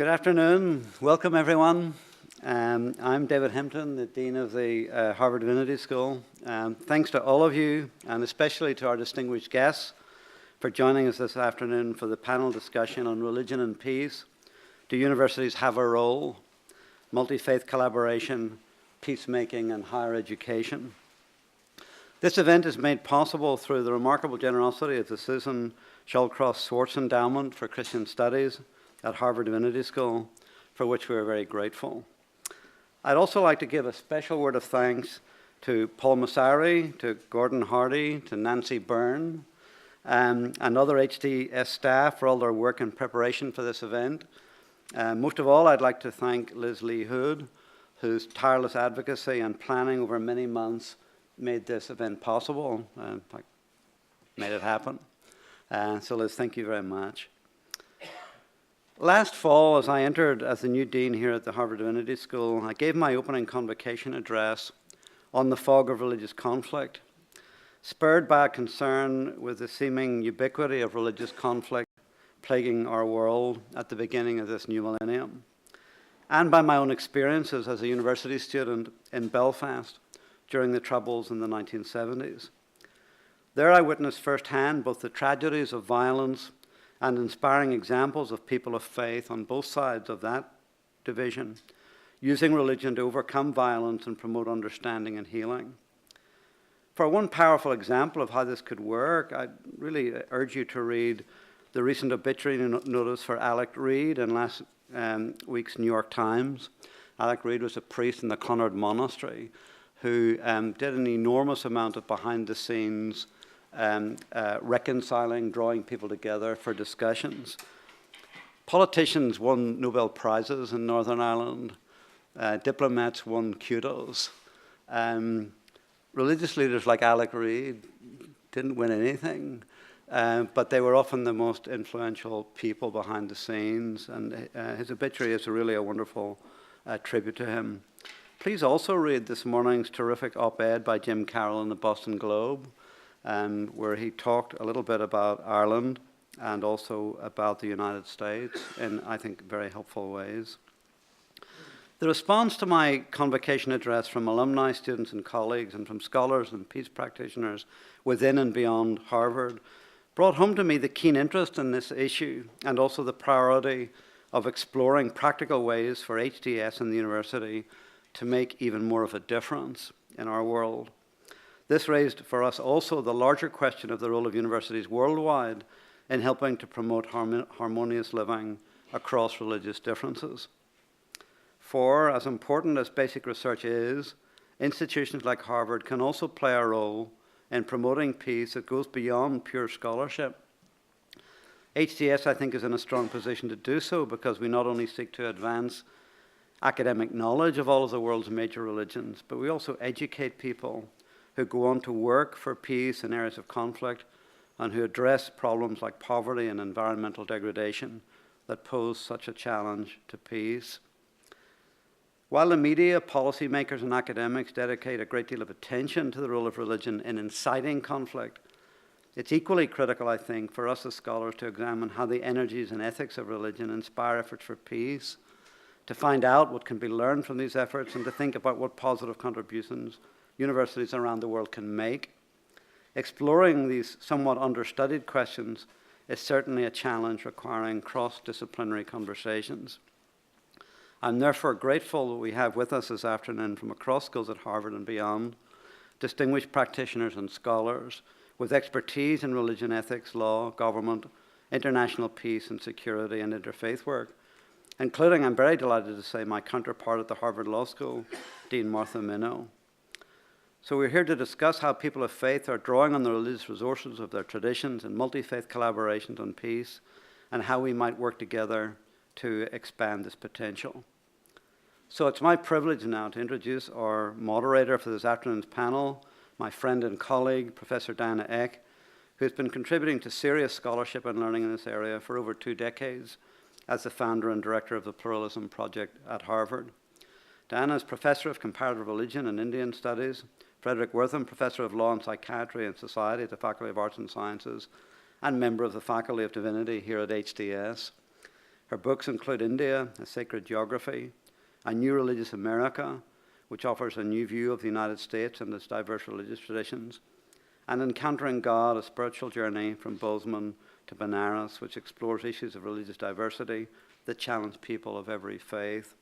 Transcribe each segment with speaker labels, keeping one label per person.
Speaker 1: Good afternoon. Welcome, everyone. I'm David Hempton, the Dean of the Harvard Divinity School. Thanks to all of you, and especially to our distinguished guests, for joining us this afternoon for the panel discussion on religion and peace. Do universities have a role? Multi-faith collaboration, peacemaking, and higher education. This event is made possible through the remarkable generosity of the Susan Shallcross Swartz Endowment for Christian Studies at Harvard Divinity School, for which we are very grateful. I'd also like to give a special word of thanks to Paul Masari, to Gordon Hardy, to Nancy Byrne, and other HDS staff for all their work in preparation for this event. Most of all, I'd like to thank Liz Lee Hood, whose tireless advocacy and planning over many months made this event possible, made it happen. So Liz, thank you very much. Last fall, as I entered as the new dean here at the Harvard Divinity School, I gave my opening convocation address on the fog of religious conflict, spurred by a concern with the seeming ubiquity of religious conflict plaguing our world at the beginning of this new millennium, and by my own experiences as a university student in Belfast during the Troubles in the 1970s. There I witnessed firsthand both the tragedies of violence and inspiring examples of people of faith on both sides of that division, using religion to overcome violence and promote understanding and healing. For one powerful example of how this could work, I really urge you to read the recent obituary notice for Alec Reid in last week's New York Times. Alec Reid was a priest in the Clonard Monastery who did an enormous amount of behind-the-scenes reconciling, drawing people together for discussions. Politicians won Nobel Prizes in Northern Ireland. Diplomats won kudos. Religious leaders like Alec Reid didn't win anything, but they were often the most influential people behind the scenes, and his obituary is really a wonderful tribute to him. Please also read this morning's terrific op-ed by Jim Carroll in the Boston Globe, where he talked a little bit about Ireland and also about the United States in, I think, very helpful ways. The response to my convocation address from alumni, students, and colleagues, and from scholars and peace practitioners within and beyond Harvard brought home to me the keen interest in this issue and also the priority of exploring practical ways for HDS and the university to make even more of a difference in our world. This raised for us also the larger question of the role of universities worldwide in helping to promote harmonious living across religious differences. For, as important as basic research is, institutions like Harvard can also play a role in promoting peace that goes beyond pure scholarship. HDS, I think, is in a strong position to do so because we not only seek to advance academic knowledge of all of the world's major religions, but we also educate people who go on to work for peace in areas of conflict and who address problems like poverty and environmental degradation that pose such a challenge to peace. While the media, policymakers, and academics dedicate a great deal of attention to the role of religion in inciting conflict, it's equally critical, I think, for us as scholars to examine how the energies and ethics of religion inspire efforts for peace, to find out what can be learned from these efforts, and to think about what positive contributions universities around the world can make. Exploring these somewhat understudied questions is certainly a challenge requiring cross-disciplinary conversations. I'm therefore grateful that we have with us this afternoon from across schools at Harvard and beyond, distinguished practitioners and scholars with expertise in religion, ethics, law, government, international peace and security, and interfaith work, including, I'm very delighted to say, my counterpart at the Harvard Law School, Dean Martha Minow. So we're here to discuss how people of faith are drawing on the religious resources of their traditions and multi-faith collaborations on peace, and how we might work together to expand this potential. So it's my privilege now to introduce our moderator for this afternoon's panel, my friend and colleague, Professor Diana Eck, who's been contributing to serious scholarship and learning in this area for over 2 decades as the founder and director of the Pluralism Project at Harvard. Diana is Professor of Comparative Religion and Indian Studies, Frederick Wortham Professor of Law and Psychiatry and Society at the Faculty of Arts and Sciences, and member of the Faculty of Divinity here at HDS. Her books include India, A Sacred Geography, A New Religious America, which offers a new view of the United States and its diverse religious traditions, and Encountering God, A Spiritual Journey from Bozeman to Benares, which explores issues of religious diversity that challenge people of every faith.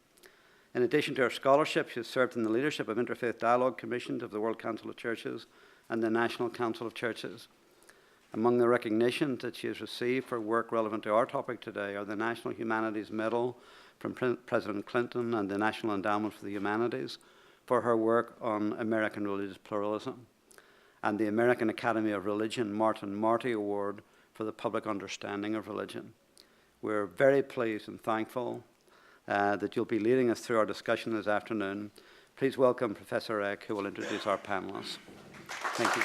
Speaker 1: In addition to her scholarship, she has served in the leadership of Interfaith Dialogue Commissions of the World Council of Churches and the National Council of Churches. Among the recognitions that she has received for work relevant to our topic today are the National Humanities Medal from President Clinton and the National Endowment for the Humanities for her work on American religious pluralism, and the American Academy of Religion Martin Marty Award for the public understanding of religion. We're very pleased and thankful that you'll be leading us through our discussion this afternoon. Please welcome Professor Eck, who will introduce our panelists. Thank you.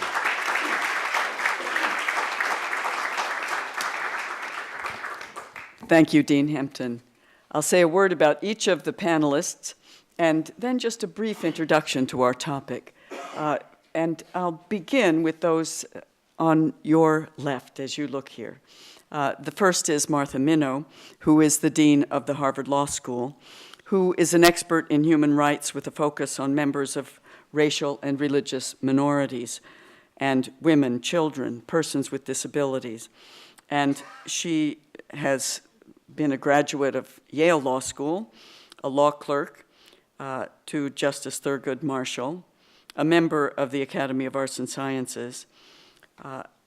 Speaker 2: Thank you, Dean Hampton. I'll say a word about each of the panelists and then just a brief introduction to our topic. And I'll begin with those on your left as you look here. The first is Martha Minow, who is the Dean of the Harvard Law School, who is an expert in human rights with a focus on members of racial and religious minorities and women, children, persons with disabilities. And she has been a graduate of Yale Law School, a law clerk to Justice Thurgood Marshall, a member of the Academy of Arts and Sciences.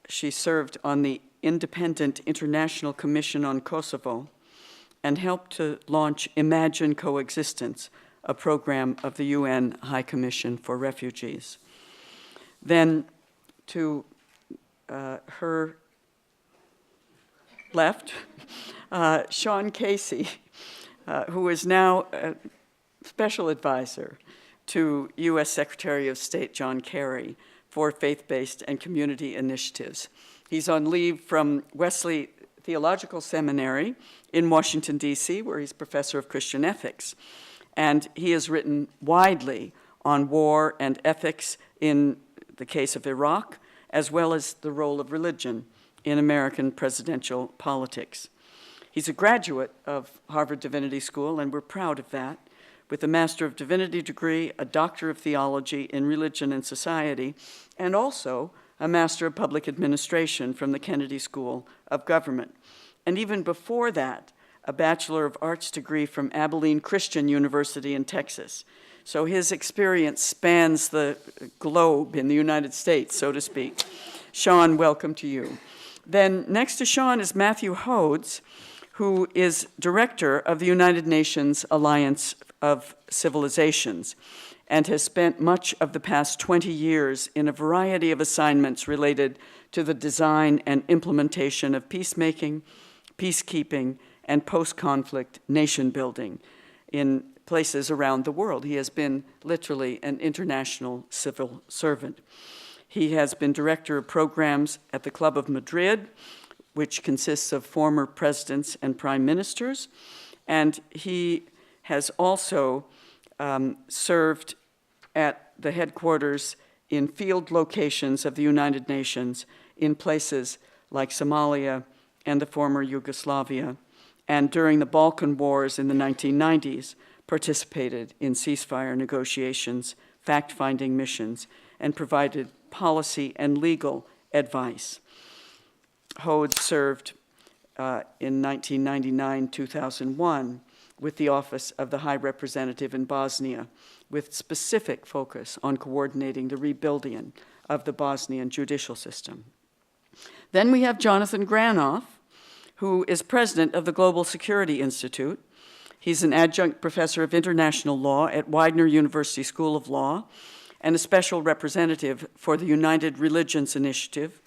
Speaker 2: She served on the Independent International Commission on Kosovo and helped to launch Imagine Coexistence, a program of the UN High Commission for Refugees. Then to her left, Shaun Casey, who is now a special advisor to U.S. Secretary of State John Kerry for faith-based and community initiatives. He's on leave from Wesley Theological Seminary in Washington, D.C., where he's professor of Christian ethics. And he has written widely on war and ethics in the case of Iraq, as well as the role of religion in American presidential politics. He's a graduate of Harvard Divinity School, and we're proud of that, with a Master of Divinity degree, a Doctor of Theology in Religion and Society, and also a Master of Public Administration from the Kennedy School of Government. And even before that, a Bachelor of Arts degree from Abilene Christian University in Texas. So his experience spans the globe in the United States, so to speak. Shaun, welcome to you. Then next to Shaun is Matthew Hodes, who is director of the United Nations Alliance of Civilizations and has spent much of the past 20 years in a variety of assignments related to the design and implementation of peacemaking, peacekeeping, and post-conflict nation building in places around the world. He has been literally an international civil servant. He has been director of programs at the Club of Madrid, which consists of former presidents and prime ministers, and he has also served at the headquarters in field locations of the United Nations in places like Somalia and the former Yugoslavia, and during the Balkan Wars in the 1990s, participated in ceasefire negotiations, fact-finding missions, and provided policy and legal advice. Hodes served in 1999-2001 with the Office of the High Representative in Bosnia, with specific focus on coordinating the rebuilding of the Bosnian judicial system. Then we have Jonathan Granoff, who is president of the Global Security Institute. He's an adjunct professor of international law at Widener University School of Law and a special representative for the United Religions Initiative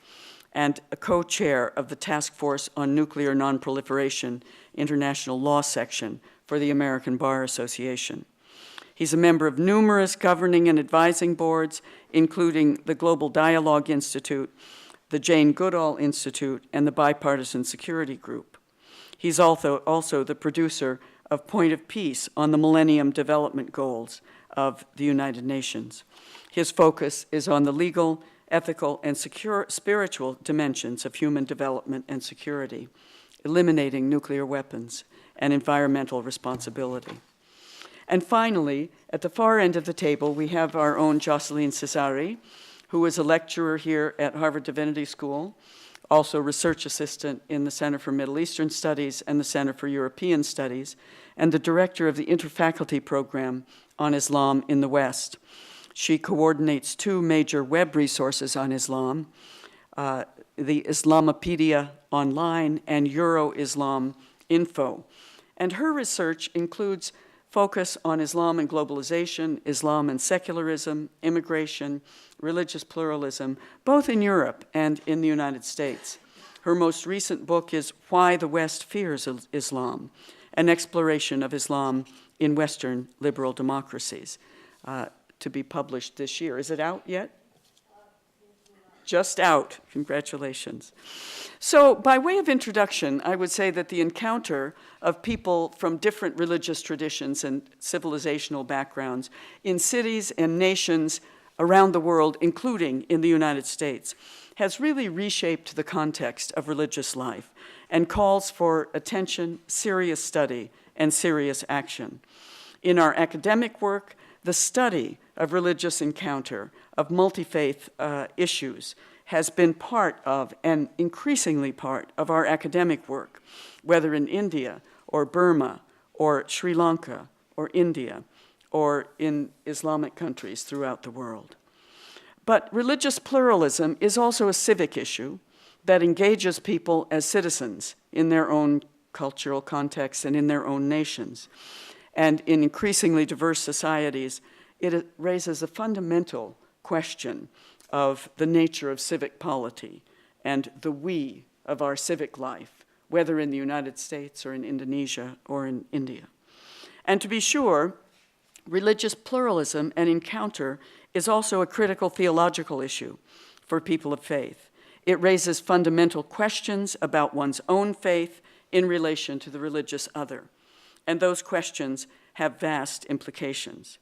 Speaker 2: and a co-chair of the Task Force on Nuclear Nonproliferation International Law Section for the American Bar Association. He's a member of numerous governing and advising boards, including the Global Dialogue Institute, the Jane Goodall Institute, and the Bipartisan Security Group. He's also the producer of Point of Peace on the Millennium Development Goals of the United Nations. His focus is on the legal, ethical, and spiritual dimensions of human development and security, eliminating nuclear weapons, and environmental responsibility. And finally, at the far end of the table, we have our own Jocelyne Cesari, who is a lecturer here at Harvard Divinity School, also research assistant in the Center for Middle Eastern Studies and the Center for European Studies, and the director of the Interfaculty Program on Islam in the West. She coordinates two major web resources on Islam, the Islamopedia Online and Euro-Islam Info. And her research includes focus on Islam and globalization, Islam and secularism, immigration, religious pluralism, both in Europe and in the United States. Her most recent book is Why the West Fears Islam, an exploration of Islam in Western liberal democracies, to be published this year. Is it out yet? Just out. Congratulations. So by way of introduction, I would say that the encounter of people from different religious traditions and civilizational backgrounds in cities and nations around the world, including in the United States, has really reshaped the context of religious life and calls for attention, serious study, and serious action. In our academic work, the study of religious encounter, of multi-faith issues, has been part of, and increasingly part of, our academic work, whether in India or Burma or Sri Lanka or India or in Islamic countries throughout the world. But religious pluralism is also a civic issue that engages people as citizens in their own cultural contexts and in their own nations. And in increasingly diverse societies, it raises a fundamental question of the nature of civic polity and the we of our civic life, whether in the United States or in Indonesia or in India. And to be sure, religious pluralism and encounter is also a critical theological issue for people of faith. It raises fundamental questions about one's own faith in relation to the religious other, and those questions have vast implications.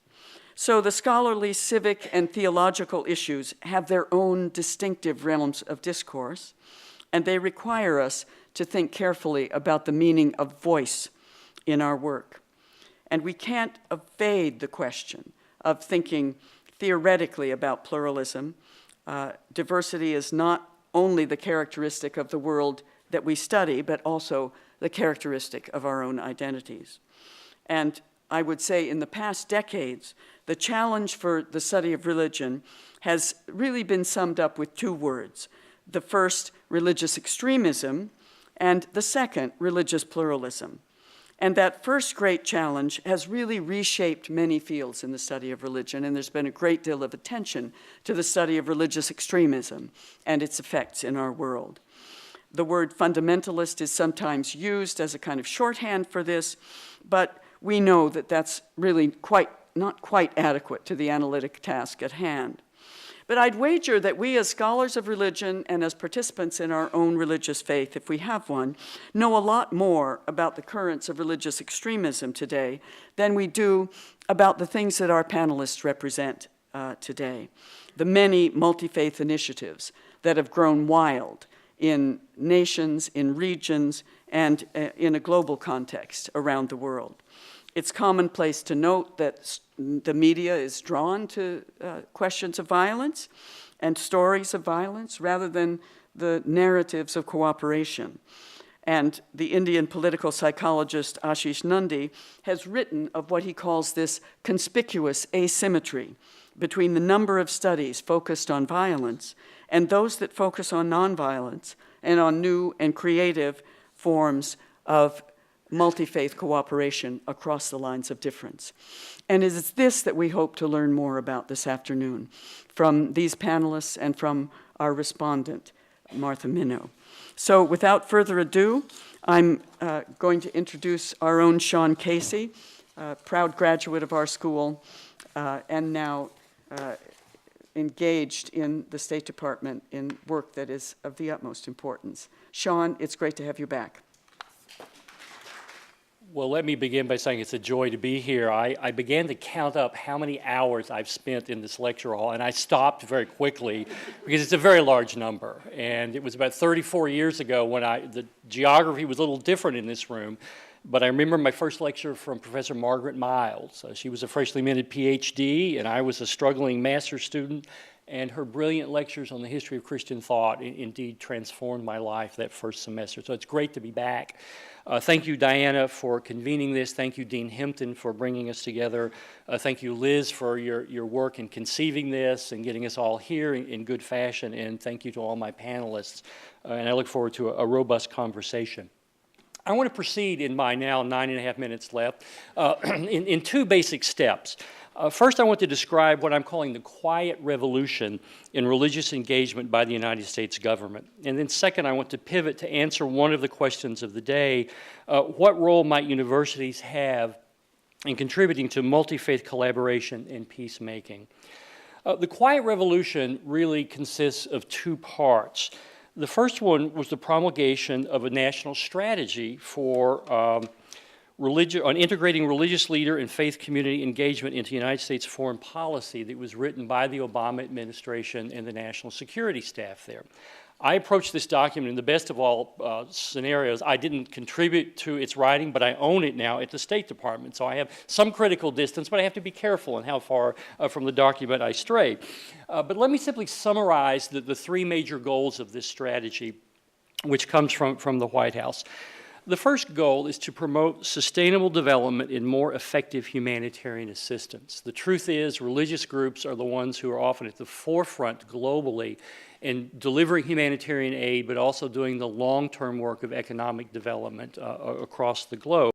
Speaker 2: So the scholarly, civic, and theological issues have their own distinctive realms of discourse, and they require us to think carefully about the meaning of voice in our work. And we can't evade the question of thinking theoretically about pluralism. Diversity is not only the characteristic of the world that we study, but also the characteristic of our own identities. And I would say in the past decades, the challenge for the study of religion has really been summed up with two words. The first, religious extremism, and the second, religious pluralism. And that first great challenge has really reshaped many fields in the study of religion, and there's been a great deal of attention to the study of religious extremism and its effects in our world. The word fundamentalist is sometimes used as a kind of shorthand for this, but we know that that's really not quite adequate to the analytic task at hand. But I'd wager that we as scholars of religion and as participants in our own religious faith, if we have one, know a lot more about the currents of religious extremism today than we do about the things that our panelists represent today. The many multi-faith initiatives that have grown wild in nations, in regions, and in a global context around the world. It's commonplace to note that the media is drawn to questions of violence and stories of violence rather than the narratives of cooperation. And the Indian political psychologist Ashish Nandy has written of what he calls this conspicuous asymmetry between the number of studies focused on violence and those that focus on nonviolence and on new and creative forms of multi-faith cooperation across the lines of difference. And it is this that we hope to learn more about this afternoon from these panelists and from our respondent, Martha Minow. So without further ado, I'm going to introduce our own Shaun Casey, a proud graduate of our school, and now engaged in the State Department in work that is of the utmost importance. Shaun, it's great to have you back.
Speaker 3: Well, let me begin by saying it's a joy to be here. I began to count up how many hours I've spent in this lecture hall, and I stopped very quickly because it's a very large number. And it was about 34 years ago when the geography was a little different in this room. But I remember my first lecture from Professor Margaret Miles. She was a freshly minted PhD, and I was a struggling master's student, and her brilliant lectures on the history of Christian thought indeed transformed my life that first semester. So it's great to be back. Thank you, Diana, for convening this. Thank you, Dean Hempton, for bringing us together. Thank you, Liz, for your work in conceiving this and getting us all here in good fashion. And thank you to all my panelists. And I look forward to a robust conversation. I want to proceed in my now 9.5 minutes left in two basic steps. First, I want to describe what I'm calling the quiet revolution in religious engagement by the United States government. And then second, I want to pivot to answer one of the questions of the day. What role might universities have in contributing to multi-faith collaboration and peacemaking? The quiet revolution really consists of two parts. The first one was the promulgation of a national strategy for on integrating religious leader and faith community engagement into United States foreign policy that was written by the Obama administration and the national security staff there. I approached this document in the best of all scenarios. I didn't contribute to its writing, but I own it now at the State Department. So I have some critical distance, but I have to be careful in how far from the document I stray. But let me simply summarize the three major goals of this strategy, which comes from the White House. The first goal is to promote sustainable development and more effective humanitarian assistance. The truth is, religious groups are the ones who are often at the forefront globally in delivering humanitarian aid, but also doing the long-term work of economic development across the globe.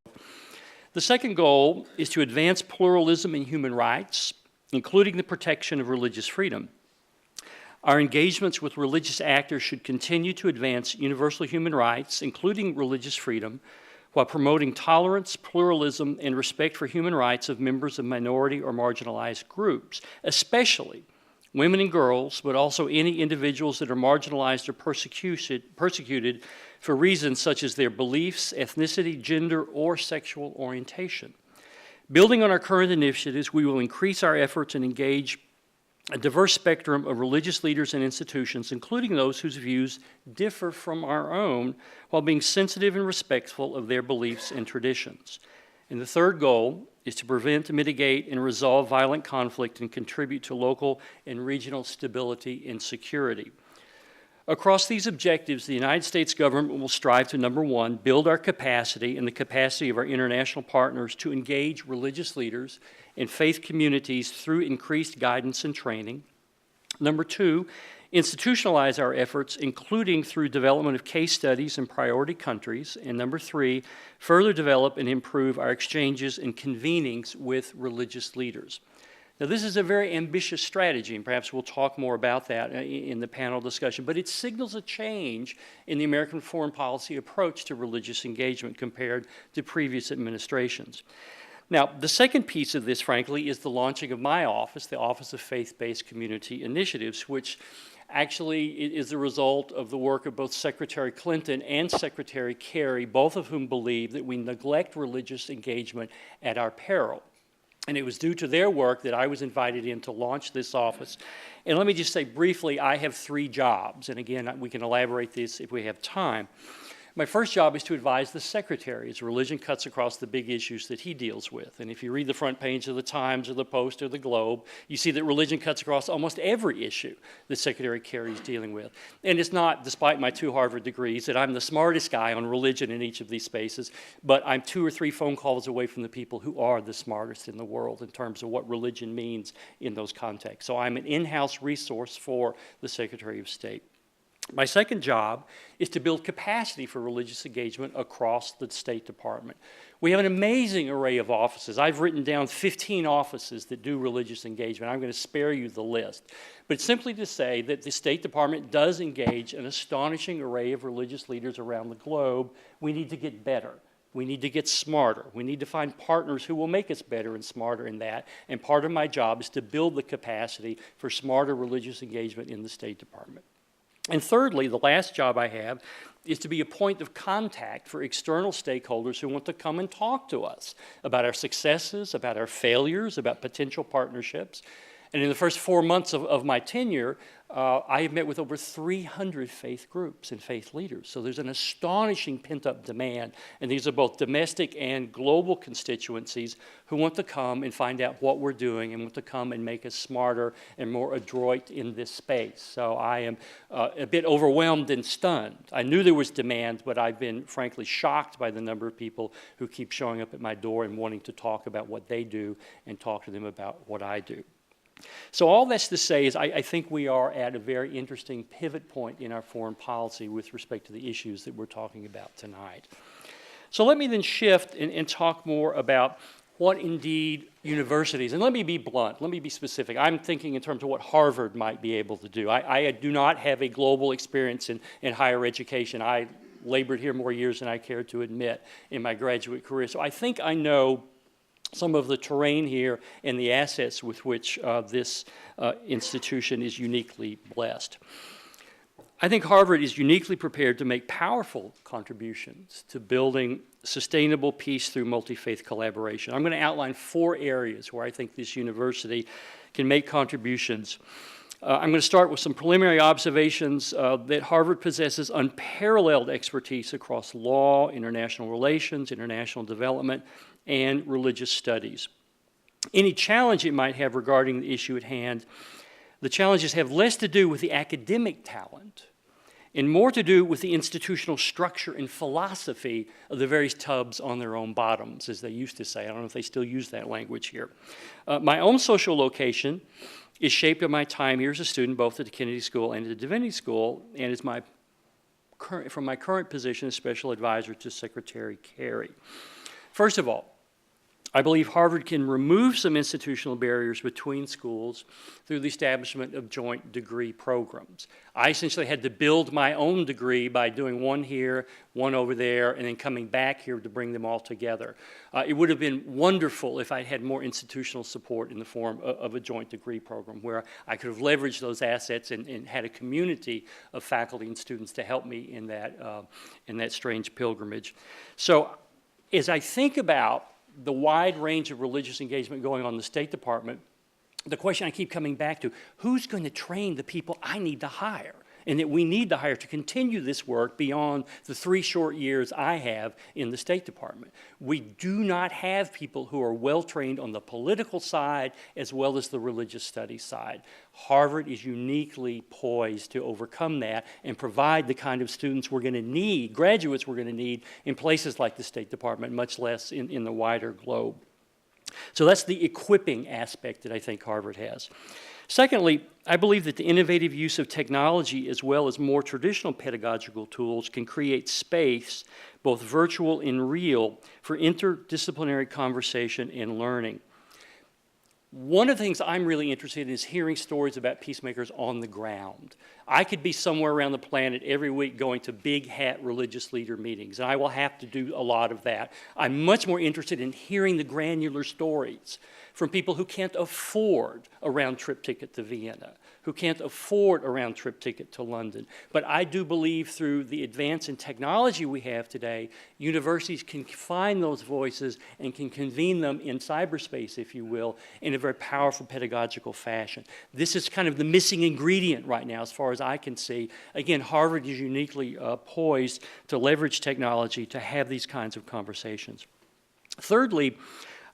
Speaker 3: The second goal is to advance pluralism and human rights, including the protection of religious freedom. Our engagements with religious actors should continue to advance universal human rights, including religious freedom, while promoting tolerance, pluralism, and respect for human rights of members of minority or marginalized groups, especially women and girls, but also any individuals that are marginalized or persecuted for reasons such as their beliefs, ethnicity, gender, or sexual orientation. Building on our current initiatives, we will increase our efforts and engage a diverse spectrum of religious leaders and institutions, including those whose views differ from our own, while being sensitive and respectful of their beliefs and traditions. And the third goal is to prevent, mitigate, and resolve violent conflict and contribute to local and regional stability and security. Across these objectives, the United States government will strive to, number one, build our capacity and the capacity of our international partners to engage religious leaders and faith communities through increased guidance and training. Number two, institutionalize our efforts, including through development of case studies in priority countries. And number three, further develop and improve our exchanges and convenings with religious leaders. Now, this is a very ambitious strategy, and perhaps we'll talk more about that in the panel discussion, but it signals a change in the American foreign policy approach to religious engagement compared to previous administrations. Now, the second piece of this, frankly, is the launching of my office, the Office of Faith-Based Community Initiatives, which actually is the result of the work of both Secretary Clinton and Secretary Kerry, both of whom believe that we neglect religious engagement at our peril. And it was due to their work that I was invited in to launch this office. And let me just say briefly, I have three jobs. And again, we can elaborate this if we have time. My first job is to advise the Secretary as religion cuts across the big issues that he deals with. And if you read the front page of the Times or the Post or the Globe, you see that religion cuts across almost every issue that Secretary Kerry is dealing with. And it's not, despite my 2 Harvard degrees, that I'm the smartest guy on religion in each of these spaces, but I'm 2 or 3 phone calls away from the people who are the smartest in the world in terms of what religion means in those contexts. So I'm an in-house resource for the Secretary of State. My second job is to build capacity for religious engagement across the State Department. We have an amazing array of offices. I've written down 15 offices that do religious engagement. I'm going to spare you the list. But simply to say that the State Department does engage an astonishing array of religious leaders around the globe. We need to get better. We need to get smarter. We need to find partners who will make us better and smarter in that. And part of my job is to build the capacity for smarter religious engagement in the State Department. And thirdly, the last job I have is to be a point of contact for external stakeholders who want to come and talk to us about our successes, about our failures, about potential partnerships. And in the first 4 months of my tenure, I have met with over 300 faith groups and faith leaders. So there's an astonishing pent-up demand, and these are both domestic and global constituencies who want to come and find out what we're doing and want to come and make us smarter and more adroit in this space. So I am a bit overwhelmed and stunned. I knew there was demand, but I've been frankly shocked by the number of people who keep showing up at my door and wanting to talk about what they do and talk to them about what I do. So all that's to say is I think we are at a very interesting pivot point in our foreign policy with respect to the issues that we're talking about tonight. So let me then shift and talk more about what indeed universities, and let me be blunt, let me be specific. I'm thinking in terms of what Harvard might be able to do. I do not have a global experience in higher education. I labored here more years than I care to admit in my graduate career. So I think I know some of the terrain here and the assets with which this institution is uniquely blessed. I think Harvard is uniquely prepared to make powerful contributions to building sustainable peace through multi-faith collaboration. I'm going to outline 4 areas where I think this university can make contributions. I'm going to start with some preliminary observations that Harvard possesses unparalleled expertise across law, international relations, international development, and religious studies. Any challenge it might have regarding the issue at hand, the challenges have less to do with the academic talent and more to do with the institutional structure and philosophy of the various tubs on their own bottoms, as they used to say. I don't know if they still use that language here. My own social location is shaped by my time here as a student, both at the Divinity School and at the Divinity School, and is from my current position as special advisor to Secretary Kerry. First of all, I believe Harvard can remove some institutional barriers between schools through the establishment of joint degree programs. I essentially had to build my own degree by doing one here, one over there, and then coming back here to bring them all together. It would have been wonderful if I had more institutional support in the form of a joint degree program where I could have leveraged those assets and had a community of faculty and students to help me in that strange pilgrimage. So as I think about the wide range of religious engagement going on in the State Department, the question I keep coming back to, who's going to train the people I need to hire and that we need to hire to continue this work beyond the 3 short years I have in the State Department? We do not have people who are well trained on the political side as well as the religious studies side. Harvard is uniquely poised to overcome that and provide the kind of students we're going to need, graduates we're going to need in places like the State Department, much less in the wider globe. So that's the equipping aspect that I think Harvard has. Secondly, I believe that the innovative use of technology as well as more traditional pedagogical tools can create space, both virtual and real, for interdisciplinary conversation and learning. One of the things I'm really interested in is hearing stories about peacemakers on the ground. I could be somewhere around the planet every week going to big hat religious leader meetings, and I will have to do a lot of that. I'm much more interested in hearing the granular stories from people who can't afford a round-trip ticket to Vienna, who can't afford a round-trip ticket to London. But I do believe through the advance in technology we have today, universities can find those voices and can convene them in cyberspace, if you will, in a very powerful pedagogical fashion. This is kind of the missing ingredient right now, as far as I can see. Again, Harvard is uniquely poised to leverage technology to have these kinds of conversations. Thirdly,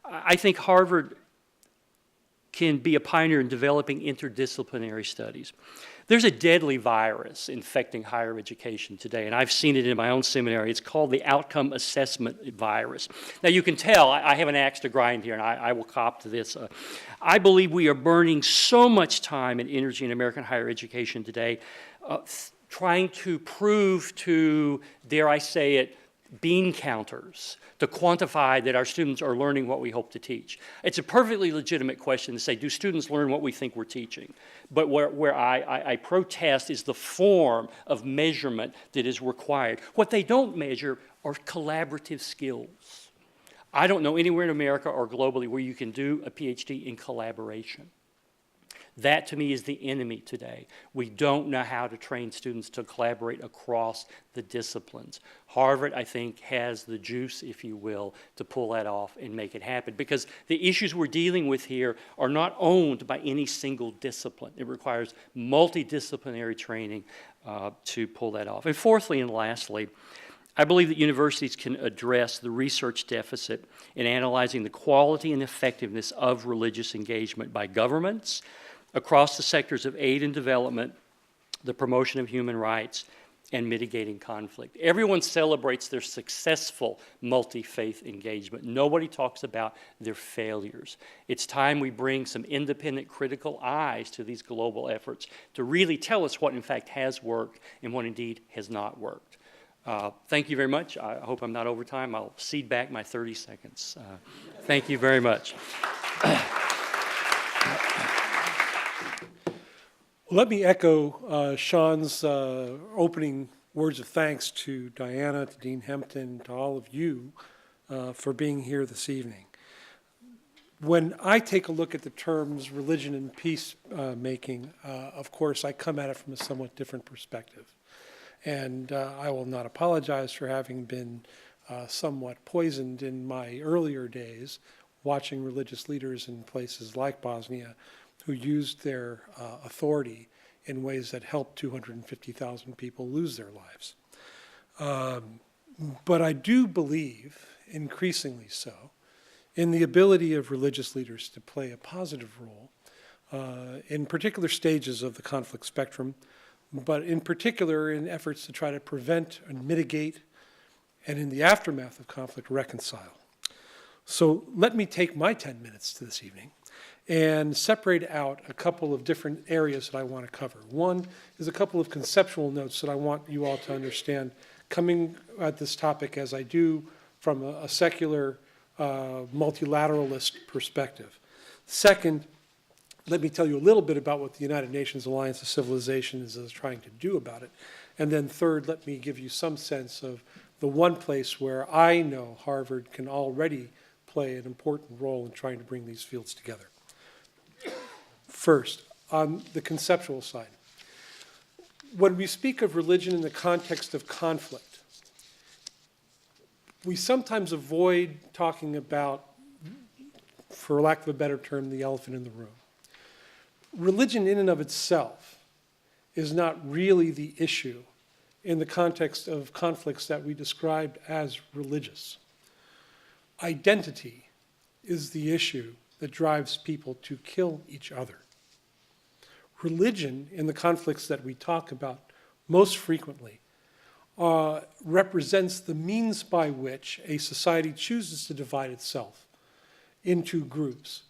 Speaker 3: I think Harvard can be a pioneer in developing interdisciplinary studies. There's a deadly virus infecting higher education today, and I've seen it in my own seminary. It's called the outcome assessment virus. Now, you can tell I have an axe to grind here, and I will cop to this. I believe we are burning so much time and energy in American higher education today trying to prove to, dare I say it, bean counters to quantify that our students are learning what we hope to teach. It's a perfectly legitimate question to say, do students learn what we think we're teaching? But where I protest is the form of measurement that is required. What they don't measure are collaborative skills. I don't know anywhere in America or globally where you can do a PhD in collaboration. That, to me, is the enemy today. We don't know how to train students to collaborate across the disciplines. Harvard, I think, has the juice, if you will, to pull that off and make it happen, because the issues we're dealing with here are not owned by any single discipline. It requires multidisciplinary training to pull that off. And fourthly and lastly, I believe that universities can address the research deficit in analyzing the quality and effectiveness of religious engagement by governments across the sectors of aid and development, the promotion of human rights, and mitigating conflict. Everyone celebrates their successful multi-faith engagement. Nobody talks about their failures. It's time we bring some independent, critical eyes to these global efforts to really tell us what in fact has worked and what indeed has not worked. Thank you very much. I hope I'm not over time. I'll cede back my 30 seconds. Thank you very much.
Speaker 4: Well, let me echo Shaun's opening words of thanks to Diana, to Dean Hempton, to all of you for being here this evening. When I take a look at the terms religion and peacemaking, of course, I come at it from a somewhat different perspective. And I will not apologize for having been somewhat poisoned in my earlier days watching religious leaders in places like Bosnia who used their authority in ways that helped 250,000 people lose their lives. But I do believe, increasingly so, in the ability of religious leaders to play a positive role in particular stages of the conflict spectrum, but in particular in efforts to try to prevent and mitigate, and in the aftermath of conflict, reconcile. So let me take my 10 minutes to this evening and separate out a couple of different areas that I want to cover. One is a couple of conceptual notes that I want you all to understand coming at this topic as I do from a secular multilateralist perspective. Second, let me tell you a little bit about what the United Nations Alliance of Civilizations is trying to do about it. And then third, let me give you some sense of the one place where I know Harvard can already play an important role in trying to bring these fields together. First, on the conceptual side, when we speak of religion in the context of conflict, we sometimes avoid talking about, for lack of a better term, the elephant in the room. Religion in and of itself is not really the issue in the context of conflicts that we described as religious. Identity is the issue that drives people to kill each other. Religion, in the conflicts that we talk about most frequently, represents the means by which a society chooses to divide itself into groups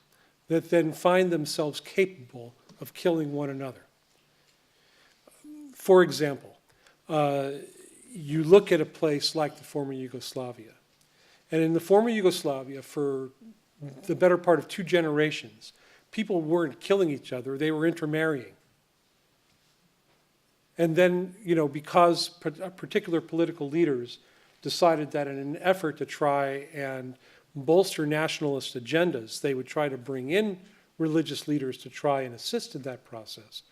Speaker 4: that then find themselves capable of killing one another. For example, you look at a place like the former Yugoslavia, and in the former Yugoslavia, for the better part of 2 generations, people weren't killing each other, they were intermarrying. And then, because particular political leaders decided that in an effort to try and bolster nationalist agendas, they would try to bring in religious leaders to try and assist in that process,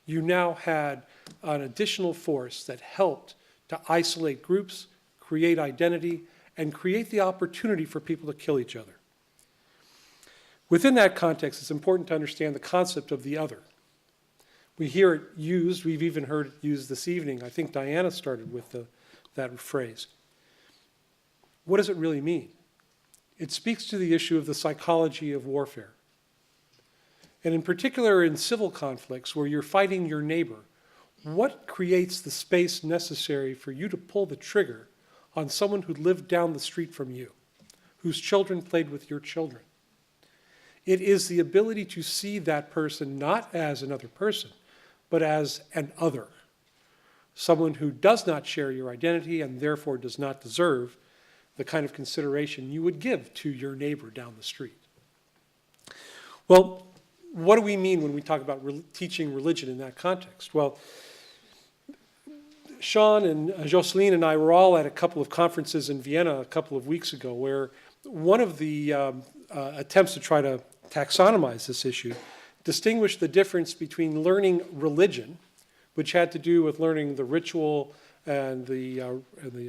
Speaker 4: you now had an additional force that helped to isolate groups, create identity, and create the opportunity for people to kill each other. Within that context, it's important to understand the concept of the other. We hear it used, we've even heard it used this evening. I think Diana started with that phrase. What does it really mean? It speaks to the issue of the psychology of warfare. And in particular in civil conflicts where you're fighting your neighbor, what creates the space necessary for you to pull the trigger on someone who lived down the street from you, whose children played with your children? It is the ability to see that person not as another person, but as an other, someone who does not share your identity and therefore does not deserve the kind of consideration you would give to your neighbor down the street. Well, what do we mean when we talk about teaching religion in that context? Well, Shaun and Jocelyne and I were all at a couple of conferences in Vienna a couple of weeks ago where one of the attempts to try to taxonomize this issue distinguished the difference between learning religion, which had to do with learning the ritual and the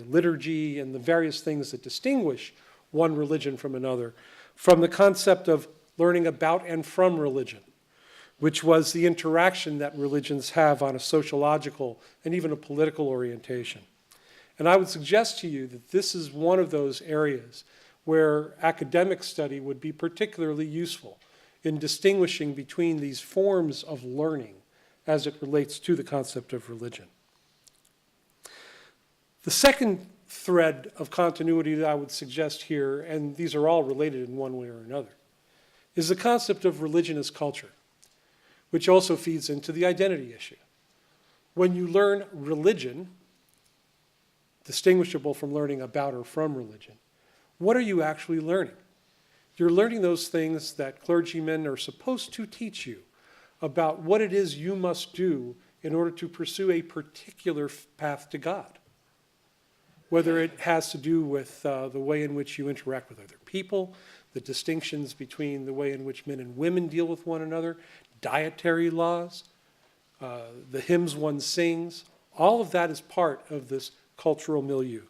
Speaker 4: liturgy and the various things that distinguish one religion from another, from the concept of learning about and from religion, which was the interaction that religions have on a sociological and even a political orientation. And I would suggest to you that this is one of those areas where academic study would be particularly useful in distinguishing between these forms of learning as it relates to the concept of religion. The second thread of continuity that I would suggest here, and these are all related in one way or another, is the concept of religion as culture, which also feeds into the identity issue. When you learn religion, distinguishable from learning about or from religion, what are you actually learning? You're learning those things that clergymen are supposed to teach you about what it is you must do in order to pursue a particular path to God. Whether it has to do with the way in which you interact with other people, the distinctions between the way in which men and women deal with one another, dietary laws, the hymns one sings, all of that is part of this cultural milieu.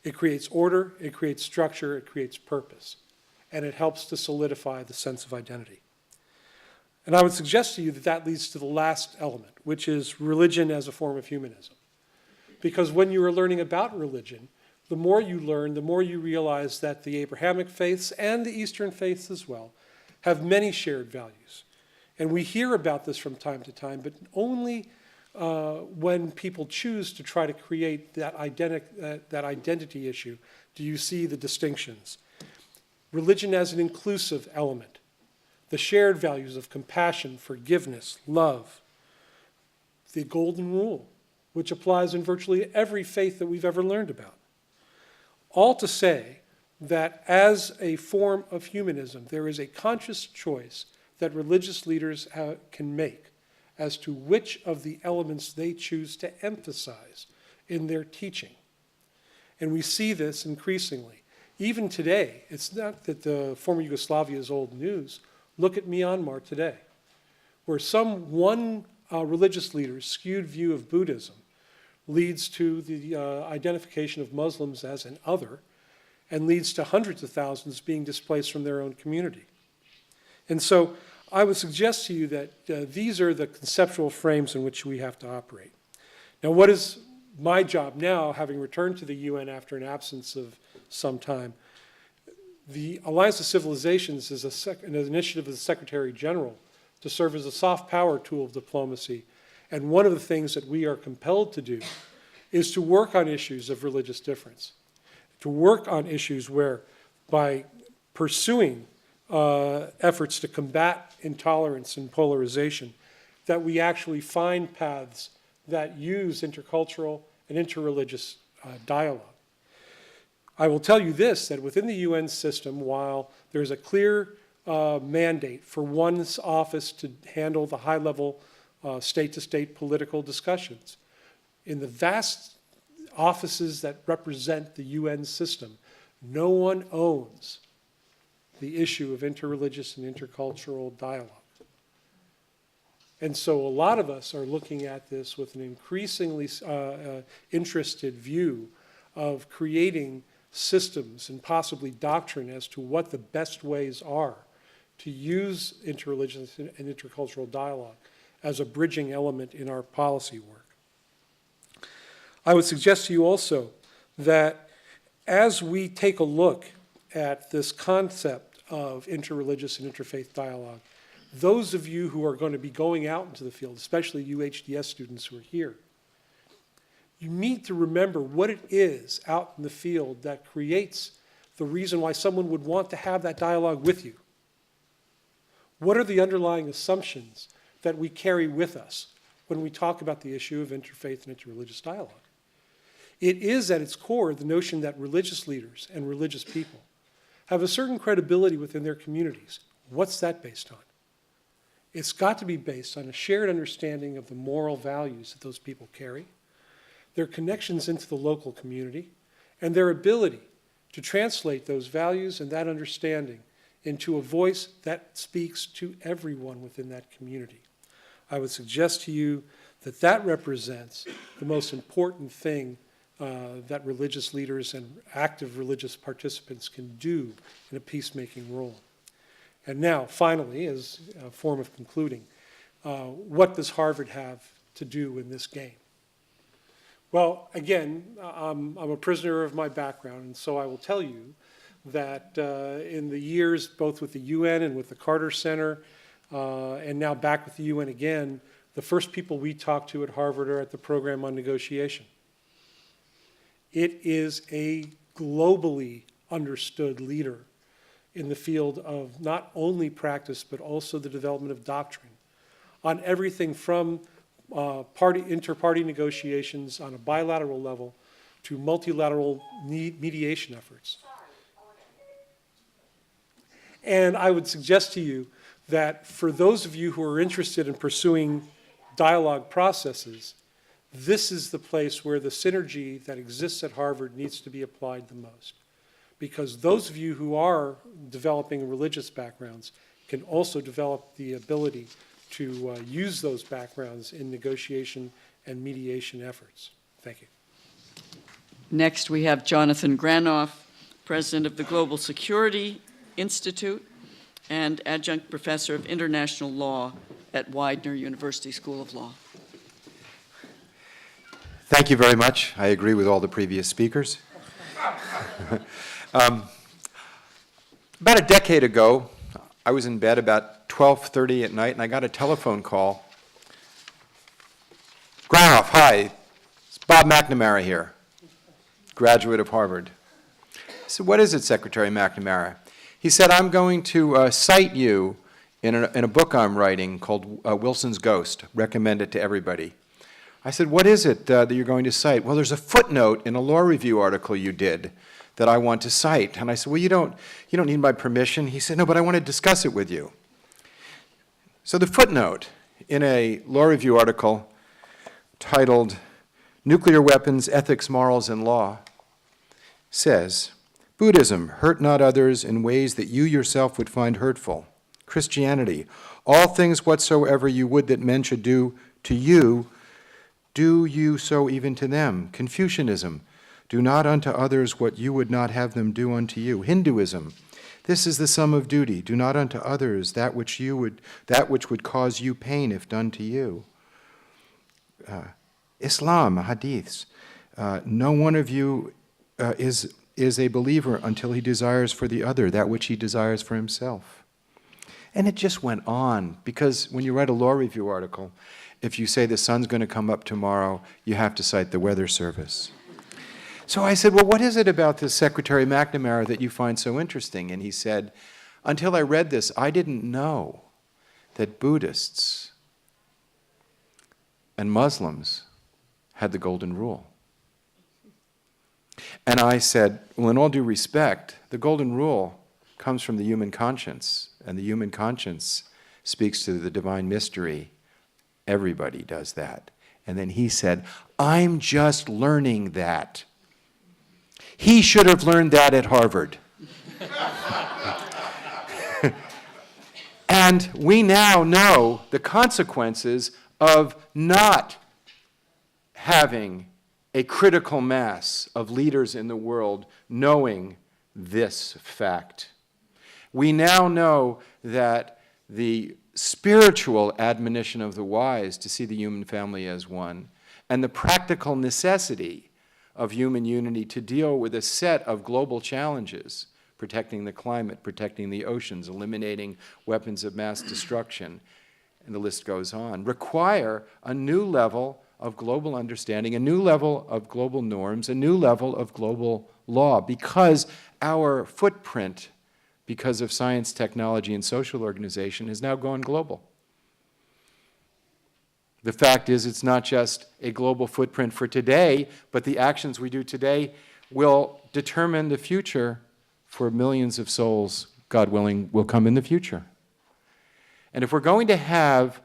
Speaker 4: It creates order, it creates structure, it creates purpose, and it helps to solidify the sense of identity. And I would suggest to you that that leads to the last element, which is religion as a form of humanism. Because when you are learning about religion, the more you learn, the more you realize that the Abrahamic faiths and the Eastern faiths as well have many shared values. And we hear about this from time to time, but only when people choose to try to create that identity issue do you see the distinctions. Religion as an inclusive element, the shared values of compassion, forgiveness, love, the golden rule, which applies in virtually every faith that we've ever learned about. All to say that as a form of humanism, there is a conscious choice that religious leaders can make as to which of the elements they choose to emphasize in their teaching. And we see this increasingly. Even today, it's not that the former Yugoslavia is old news. Look at Myanmar today, where one religious leader's skewed view of Buddhism leads to the identification of Muslims as an other and leads to hundreds of thousands being displaced from their own community. And so I would suggest to you that these are the conceptual frames in which we have to operate. Now, what is my job now, having returned to the UN after an absence of some time? The Alliance of Civilizations is an initiative of the Secretary General to serve as a soft power tool of diplomacy. And one of the things that we are compelled to do is to work on issues of religious difference, to work on issues where, by pursuing efforts to combat intolerance and polarization, that we actually find paths that use intercultural and interreligious dialogue. I will tell you this, that within the UN system, while there's a clear mandate for one's office to handle the high-level state-to-state political discussions, in the vast offices that represent the UN system, no one owns the issue of interreligious and intercultural dialogue. And so a lot of us are looking at this with an increasingly interested view of creating systems and possibly doctrine as to what the best ways are to use interreligious and intercultural dialogue as a bridging element in our policy work. I would suggest to you also that as we take a look at this concept of interreligious and interfaith dialogue, those of you who are going to be going out into the field, especially you HDS students who are here, you need to remember what it is out in the field that creates the reason why someone would want to have that dialogue with you. What are the underlying assumptions that we carry with us when we talk about the issue of interfaith and interreligious dialogue? It is at its core the notion that religious leaders and religious people have a certain credibility within their communities. What's that based on? It's got to be based on a shared understanding of the moral values that those people carry, their connections into the local community, and their ability to translate those values and that understanding into a voice that speaks to everyone within that community. I would suggest to you that that represents the most important thing that religious leaders and active religious participants can do in a peacemaking role. And now, finally, as a form of concluding, what does Harvard have to do in this game? Well, again, I'm a prisoner of my background, and so I will tell you that in the years, both with the UN and with the Carter Center, and now back with the UN again, the first people we talk to at Harvard are at the program on negotiation. It is a globally understood leader in the field of not only practice, but also the development of doctrine on everything from inter-party negotiations on a bilateral level to multilateral mediation efforts. And I would suggest to you that for those of you who are interested in pursuing dialogue processes, this is the place where the synergy that exists at Harvard needs to be applied the most. Because those of you who are developing religious backgrounds can also develop the ability to use those backgrounds in negotiation and mediation efforts. Thank you.
Speaker 2: Next, we have Jonathan Granoff, president of the Global Security Institute and adjunct professor of international law at Widener University School of Law.
Speaker 5: Thank you very much. I agree with all the previous speakers. About a decade ago, I was in bed about 12:30 at night, and I got a telephone call. Granoff, hi, it's Bob McNamara here, graduate of Harvard. I said, what is it, Secretary McNamara? He said, I'm going to cite you in a book I'm writing called Wilson's Ghost. Recommend it to everybody. I said, what is it that you're going to cite? Well, there's a footnote in a law review article you did that I want to cite. And I said, well, you don't need my permission. He said, no, but I want to discuss it with you. So the footnote in a law review article titled Nuclear Weapons, Ethics, Morals, and Law says, Buddhism, hurt not others in ways that you yourself would find hurtful. Christianity, all things whatsoever you would that men should do to you, do you so even to them. Confucianism, do not unto others what you would not have them do unto you. Hinduism, this is the sum of duty. Do not unto others that which would cause you pain if done to you. Islam, hadiths, no one of you is a believer until he desires for the other that which he desires for himself. And it just went on, because when you write a law review article, if you say the sun's going to come up tomorrow, you have to cite the weather service. So I said, well, what is it about this Secretary McNamara that you find so interesting? And he said, until I read this, I didn't know that Buddhists and Muslims had the golden rule. And I said, well, in all due respect, the golden rule comes from the human conscience, and the human conscience speaks to the divine mystery. Everybody does that. And then he said, I'm just learning that. He should have learned that at Harvard. And we now know the consequences of not having a critical mass of leaders in the world knowing this fact. We now know that the spiritual admonition of the wise to see the human family as one, and the practical necessity of human unity to deal with a set of global challenges, protecting the climate, protecting the oceans, eliminating weapons of mass destruction, and the list goes on, require a new level of global understanding, a new level of global norms, a new level of global law, because our footprint, because of science, technology, and social organization, has now gone global. The fact is, it's not just a global footprint for today, but the actions we do today will determine the future for millions of souls, God willing, will come in the future. And if we're going to have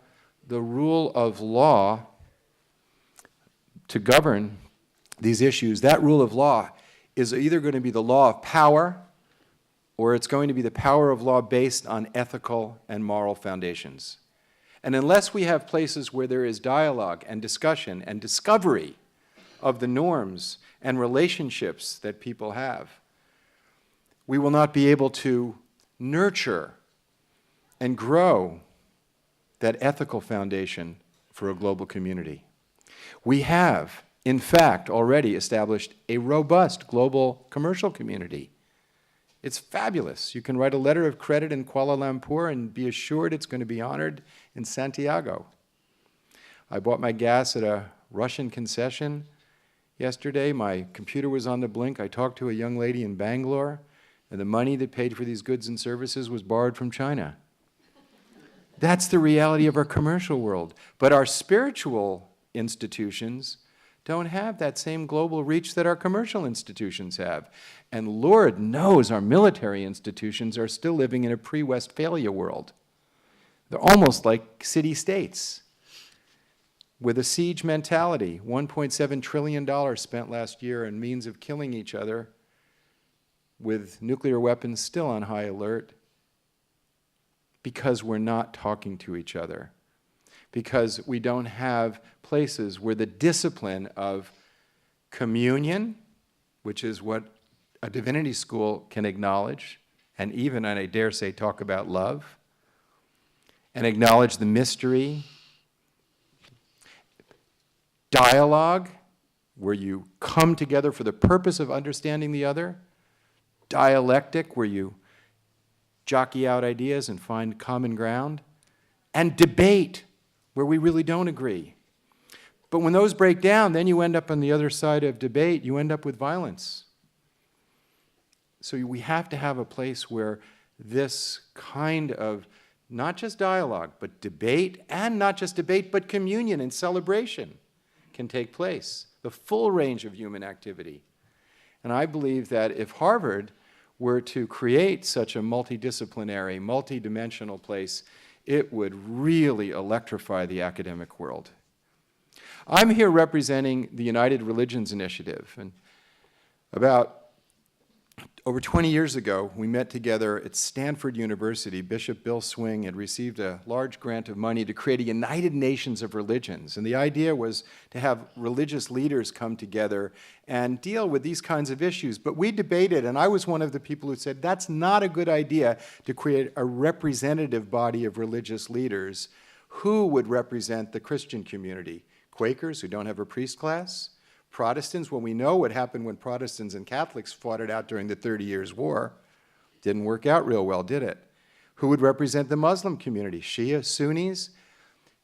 Speaker 5: the rule of law to govern these issues, that rule of law is either going to be the law of power, or it's going to be the power of law based on ethical and moral foundations. And unless we have places where there is dialogue and discussion and discovery of the norms and relationships that people have, we will not be able to nurture and grow that ethical foundation for a global community. We have, in fact, already established a robust global commercial community. It's fabulous. You can write a letter of credit in Kuala Lumpur and be assured it's going to be honored in Santiago. I bought my gas at a Russian concession yesterday. My computer was on the blink. I talked to a young lady in Bangalore, and the money that paid for these goods and services was borrowed from China. That's the reality of our commercial world. But our spiritual institutions don't have that same global reach that our commercial institutions have. And Lord knows our military institutions are still living in a pre-Westphalia world. They're almost like city-states with a siege mentality. $1.7 trillion spent last year in means of killing each other, with nuclear weapons still on high alert, because we're not talking to each other, because we don't have places where the discipline of communion, which is what a divinity school can acknowledge, and even, and I dare say, talk about love, and acknowledge the mystery, dialogue, where you come together for the purpose of understanding the other, dialectic, where you jockey out ideas and find common ground, and debate, where we really don't agree. But when those break down, then you end up on the other side of debate, you end up with violence. So we have to have a place where this kind of not just dialogue, but debate, and not just debate, but communion and celebration can take place, the full range of human activity. And I believe that if Harvard were to create such a multidisciplinary, multidimensional place, it would really electrify the academic world. I'm here representing the United Religions Initiative, and about over 20 years ago, we met together at Stanford University. Bishop Bill Swing had received a large grant of money to create a United Nations of Religions. And the idea was to have religious leaders come together and deal with these kinds of issues. But we debated, and I was one of the people who said, that's not a good idea to create a representative body of religious leaders. Who would represent the Christian community? Quakers, who don't have a priest class? Protestants, well, we know what happened when Protestants and Catholics fought it out during the 30 Years' War. Didn't work out real well, did it? Who would represent the Muslim community? Shia, Sunnis?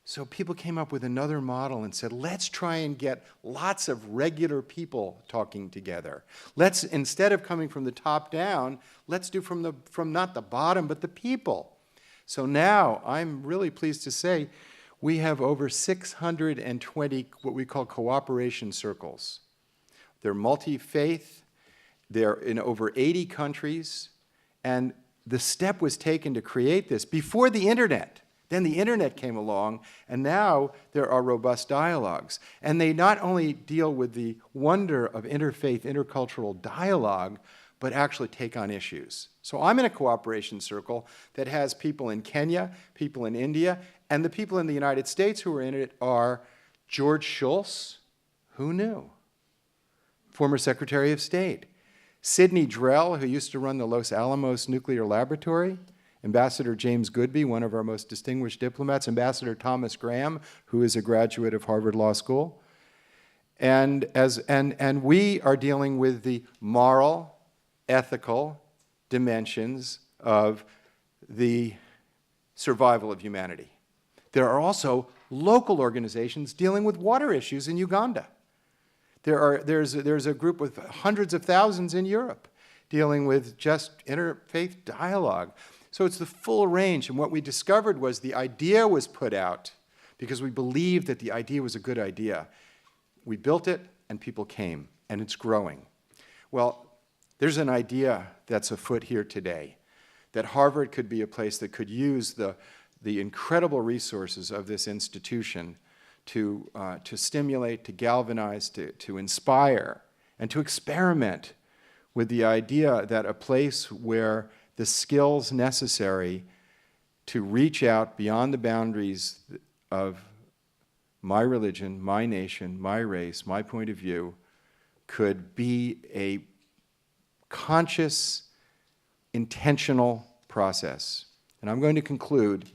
Speaker 5: So people came up with another model and said, let's try and get lots of regular people talking together. Let's, instead of coming from the top down, let's do from not the bottom, but the people. So now, I'm really pleased to say, we have over 620 what we call cooperation circles. They're multi-faith, they're in over 80 countries, and the step was taken to create this before the internet. Then the internet came along, and now there are robust dialogues. And they not only deal with the wonder of interfaith, intercultural dialogue, but actually take on issues. So I'm in a cooperation circle that has people in Kenya, people in India, and the people in the United States who are in it are George Shultz, who knew? Former Secretary of State. Sidney Drell, who used to run the Los Alamos Nuclear Laboratory. Ambassador James Goodby, one of our most distinguished diplomats. Ambassador Thomas Graham, who is a graduate of Harvard Law School. And we are dealing with the moral, ethical dimensions of the survival of humanity. There are also local organizations dealing with water issues in Uganda. There's a group with hundreds of thousands in Europe dealing with just interfaith dialogue. So it's the full range, and what we discovered was the idea was put out because we believed that the idea was a good idea. We built it, and people came, and it's growing. Well, there's an idea that's afoot here today, that Harvard could be a place that could use the incredible resources of this institution to stimulate, to galvanize, to inspire, and to experiment with the idea that a place where the skills necessary to reach out beyond the boundaries of my religion, my nation, my race, my point of view, could be a conscious, intentional process. And I'm going to conclude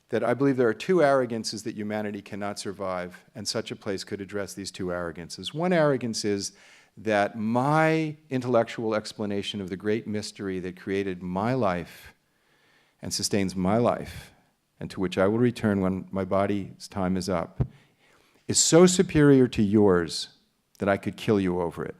Speaker 5: that I believe there are two arrogances that humanity cannot survive, and such a place could address these two arrogances. One arrogance is that my intellectual explanation of the great mystery that created my life and sustains my life, and to which I will return when my body's time is up, is so superior to yours that I could kill you over it.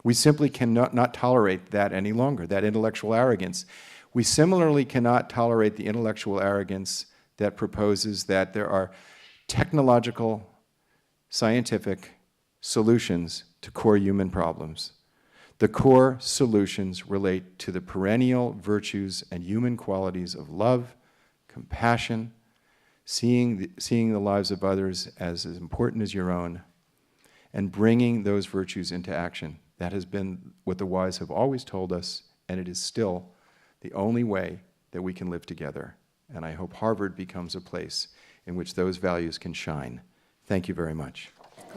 Speaker 5: We simply cannot not tolerate that any longer, that intellectual arrogance. We similarly cannot tolerate the intellectual arrogance that proposes that there are technological, scientific solutions to core human problems. The core solutions relate to the perennial virtues and human qualities of love, compassion, seeing the lives of others as important as your own, and bringing those virtues into action. That has been what the wise have always told us, and it is still the only way that we can live together. And I hope Harvard becomes a place in which those values can shine. Thank you very much.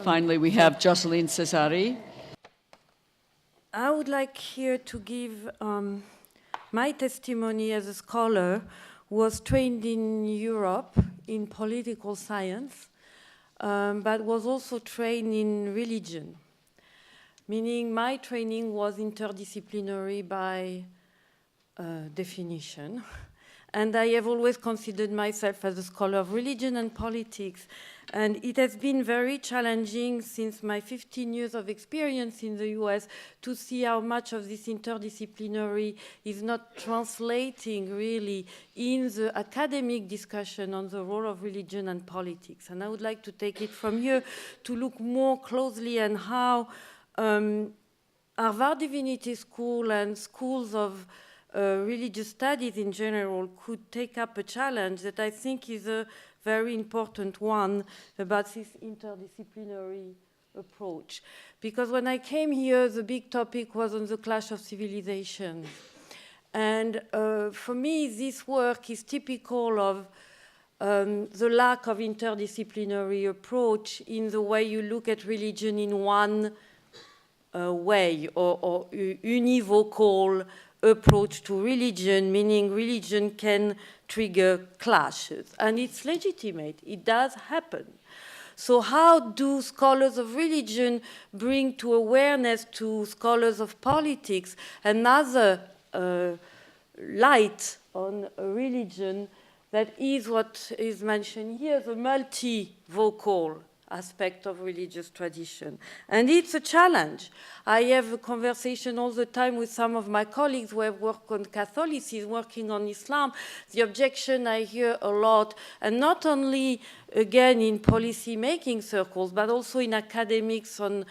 Speaker 2: Finally, we have Jocelyne Cesari.
Speaker 6: I would like here to give my testimony as a scholar who was trained in Europe in political science, but was also trained in religion, meaning my training was interdisciplinary by definition. And I have always considered myself as a scholar of religion and politics. And it has been very challenging since my 15 years of experience in the US to see how much of this interdisciplinary is not translating really in the academic discussion on the role of religion and politics. And I would like to take it from here to look more closely at how Harvard Divinity School and schools of religious studies in general could take up a challenge that I think is a very important one about this interdisciplinary approach. Because when I came here, the big topic was on the clash of civilizations. And for me, this work is typical of the lack of interdisciplinary approach in the way you look at religion in one way or univocal approach to religion, meaning religion can trigger clashes. And it's legitimate. It does happen. So how do scholars of religion bring to awareness to scholars of politics another light on religion that is what is mentioned here, the multivocal aspect of religious tradition. And it's a challenge. I have a conversation all the time with some of my colleagues who have worked on Catholicism, working on Islam. The objection I hear a lot, and not only, again, in policy-making circles, but also in academics on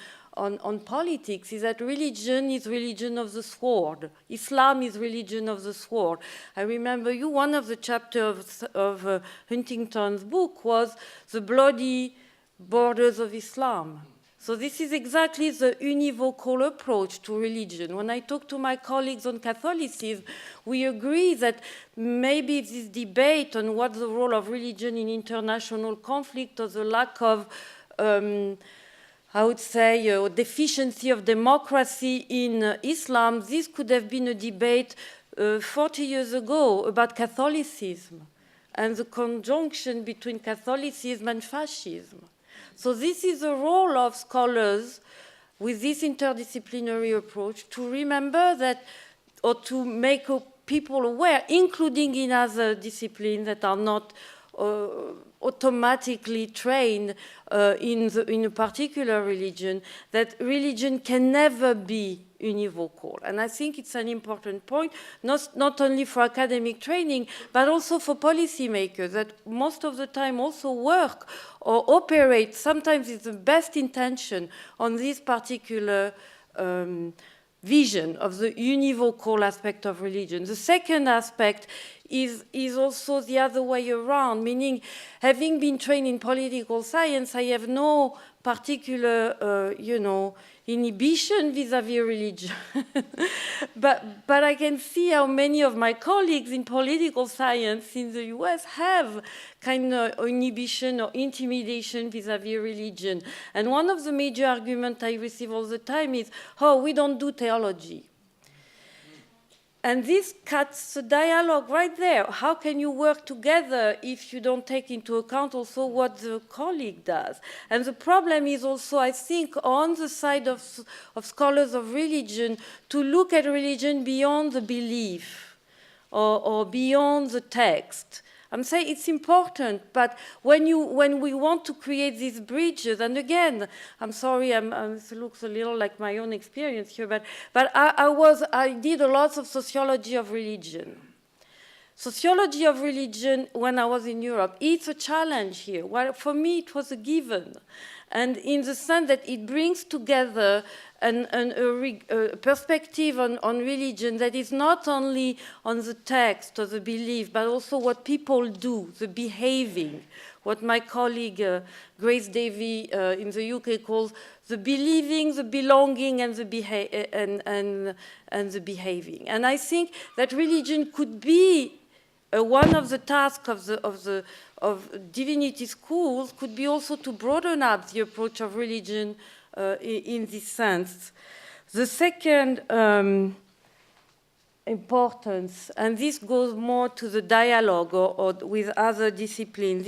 Speaker 6: politics, is that religion is religion of the sword. Islam is religion of the sword. I remember one of the chapters of Huntington's book was the bloody borders of Islam. So this is exactly the univocal approach to religion. When I talk to my colleagues on Catholicism, we agree that maybe this debate on what the role of religion in international conflict or the lack of, I would say, deficiency of democracy in Islam, this could have been a debate 40 years ago about Catholicism and the conjunction between Catholicism and fascism. So this is the role of scholars with this interdisciplinary approach to remember that, or to make people aware, including in other disciplines that are not automatically trained in a particular religion, that religion can never be univocal. And I think it's an important point, not only for academic training, but also for policymakers that most of the time also work or operate, sometimes it's the best intention, on this particular vision of the univocal aspect of religion. The second aspect is also the other way around, meaning having been trained in political science, I have no particular, inhibition vis-à-vis religion. but I can see how many of my colleagues in political science in the US have kind of inhibition or intimidation vis-à-vis religion. And one of the major arguments I receive all the time is, oh, we don't do theology. And this cuts the dialogue right there. How can you work together if you don't take into account also what the colleague does? And the problem is also, I think, on the side of scholars of religion, to look at religion beyond the belief or beyond the text. I'm saying it's important, but when we want to create these bridges, and again, I'm sorry, it looks a little like my own experience here, but I did a lot of sociology of religion. Sociology of religion, when I was in Europe, it's a challenge here. Well, for me, it was a given. And in the sense that it brings together a perspective on religion that is not only on the text or the belief, but also what people do, the behaving, what my colleague Grace Davy in the UK calls the believing, the belonging, and the behaving. And I think that religion could be one of the tasks of divinity schools could be also to broaden up the approach of religion in this sense. The second importance, and this goes more to the dialogue or with other disciplines,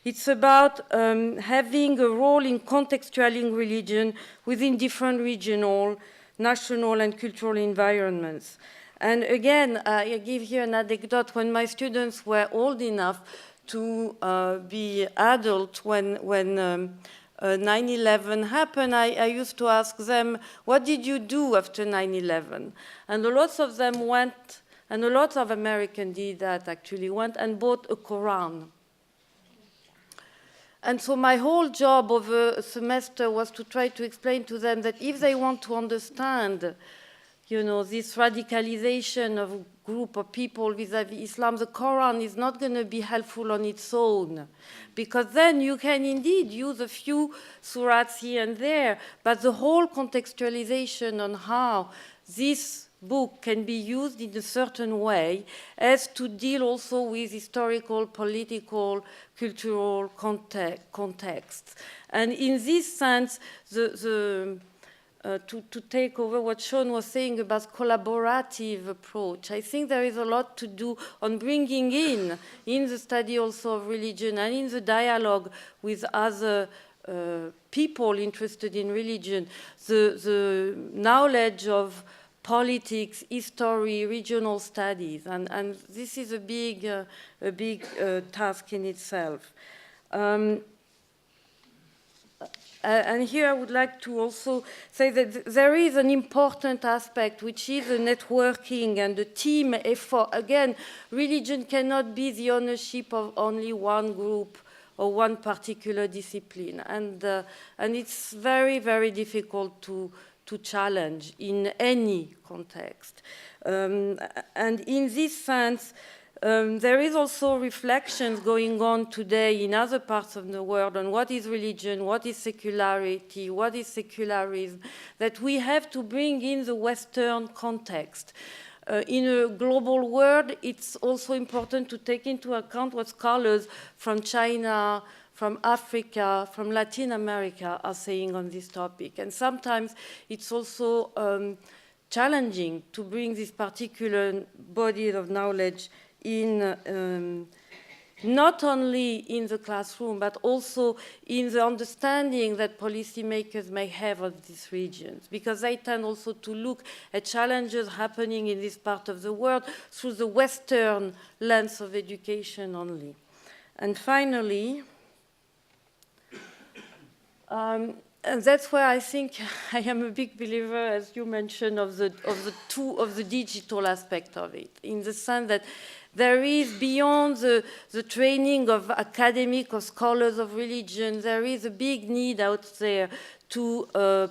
Speaker 6: it's about having a role in contextualizing religion within different regional, national, and cultural environments. And again, I give here an anecdote. When my students were old enough to be adult when 9/11 happened, I used to ask them, what did you do after 9/11? And a lot of them went, and a lot of Americans did that actually, went and bought a Quran. And so my whole job over a semester was to try to explain to them that if they want to understand this radicalization of a group of people vis-à-vis Islam, the Quran is not going to be helpful on its own. Because then you can indeed use a few surahs here and there, but the whole contextualization on how this book can be used in a certain way has to deal also with historical, political, cultural contexts. And in this sense, to take over what Shaun was saying about collaborative approach, I think there is a lot to do on bringing in the study also of religion and in the dialogue with other people interested in religion, the knowledge of politics, history, regional studies, and this is a big task in itself. And here I would like to also say that there is an important aspect, which is the networking and the team effort. Again, religion cannot be the ownership of only one group or one particular discipline. And it's very, very difficult to challenge in any context. And in this sense, there is also reflections going on today in other parts of the world on what is religion, what is secularity, what is secularism, that we have to bring in the Western context. In a global world, it's also important to take into account what scholars from China, from Africa, from Latin America are saying on this topic. And sometimes it's also challenging to bring this particular body of knowledge in not only in the classroom, but also in the understanding that policymakers may have of these regions, because they tend also to look at challenges happening in this part of the world through the Western lens of education only. And finally, and that's where I think I am a big believer, as you mentioned, of the digital aspect of it, in the sense that there is, beyond the training of academic or scholars of religion, there is a big need out there to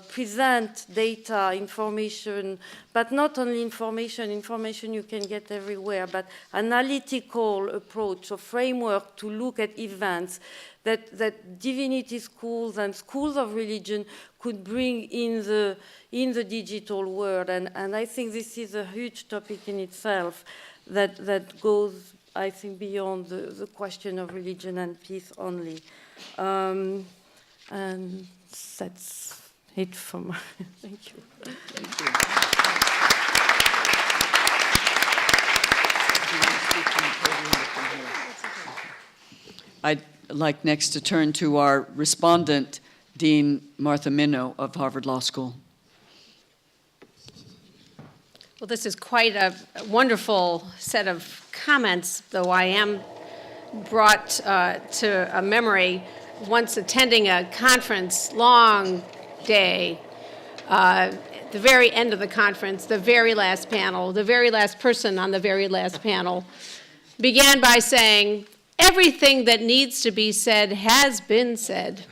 Speaker 6: present data, information, but not only information you can get everywhere, but analytical approach, a framework to look at events that divinity schools and schools of religion could bring in the digital world. And I think this is a huge topic in itself that goes, I think, beyond the question of religion and peace only. And that's it from my, thank you.
Speaker 2: Thank you. I'd like next to turn to our respondent, Dean Martha Minow of Harvard Law School.
Speaker 7: Well, this is quite a wonderful set of comments, though I am brought to a memory once attending a conference, long day. The very end of the conference, the very last panel, the very last person on the very last panel began by saying, everything that needs to be said has been said,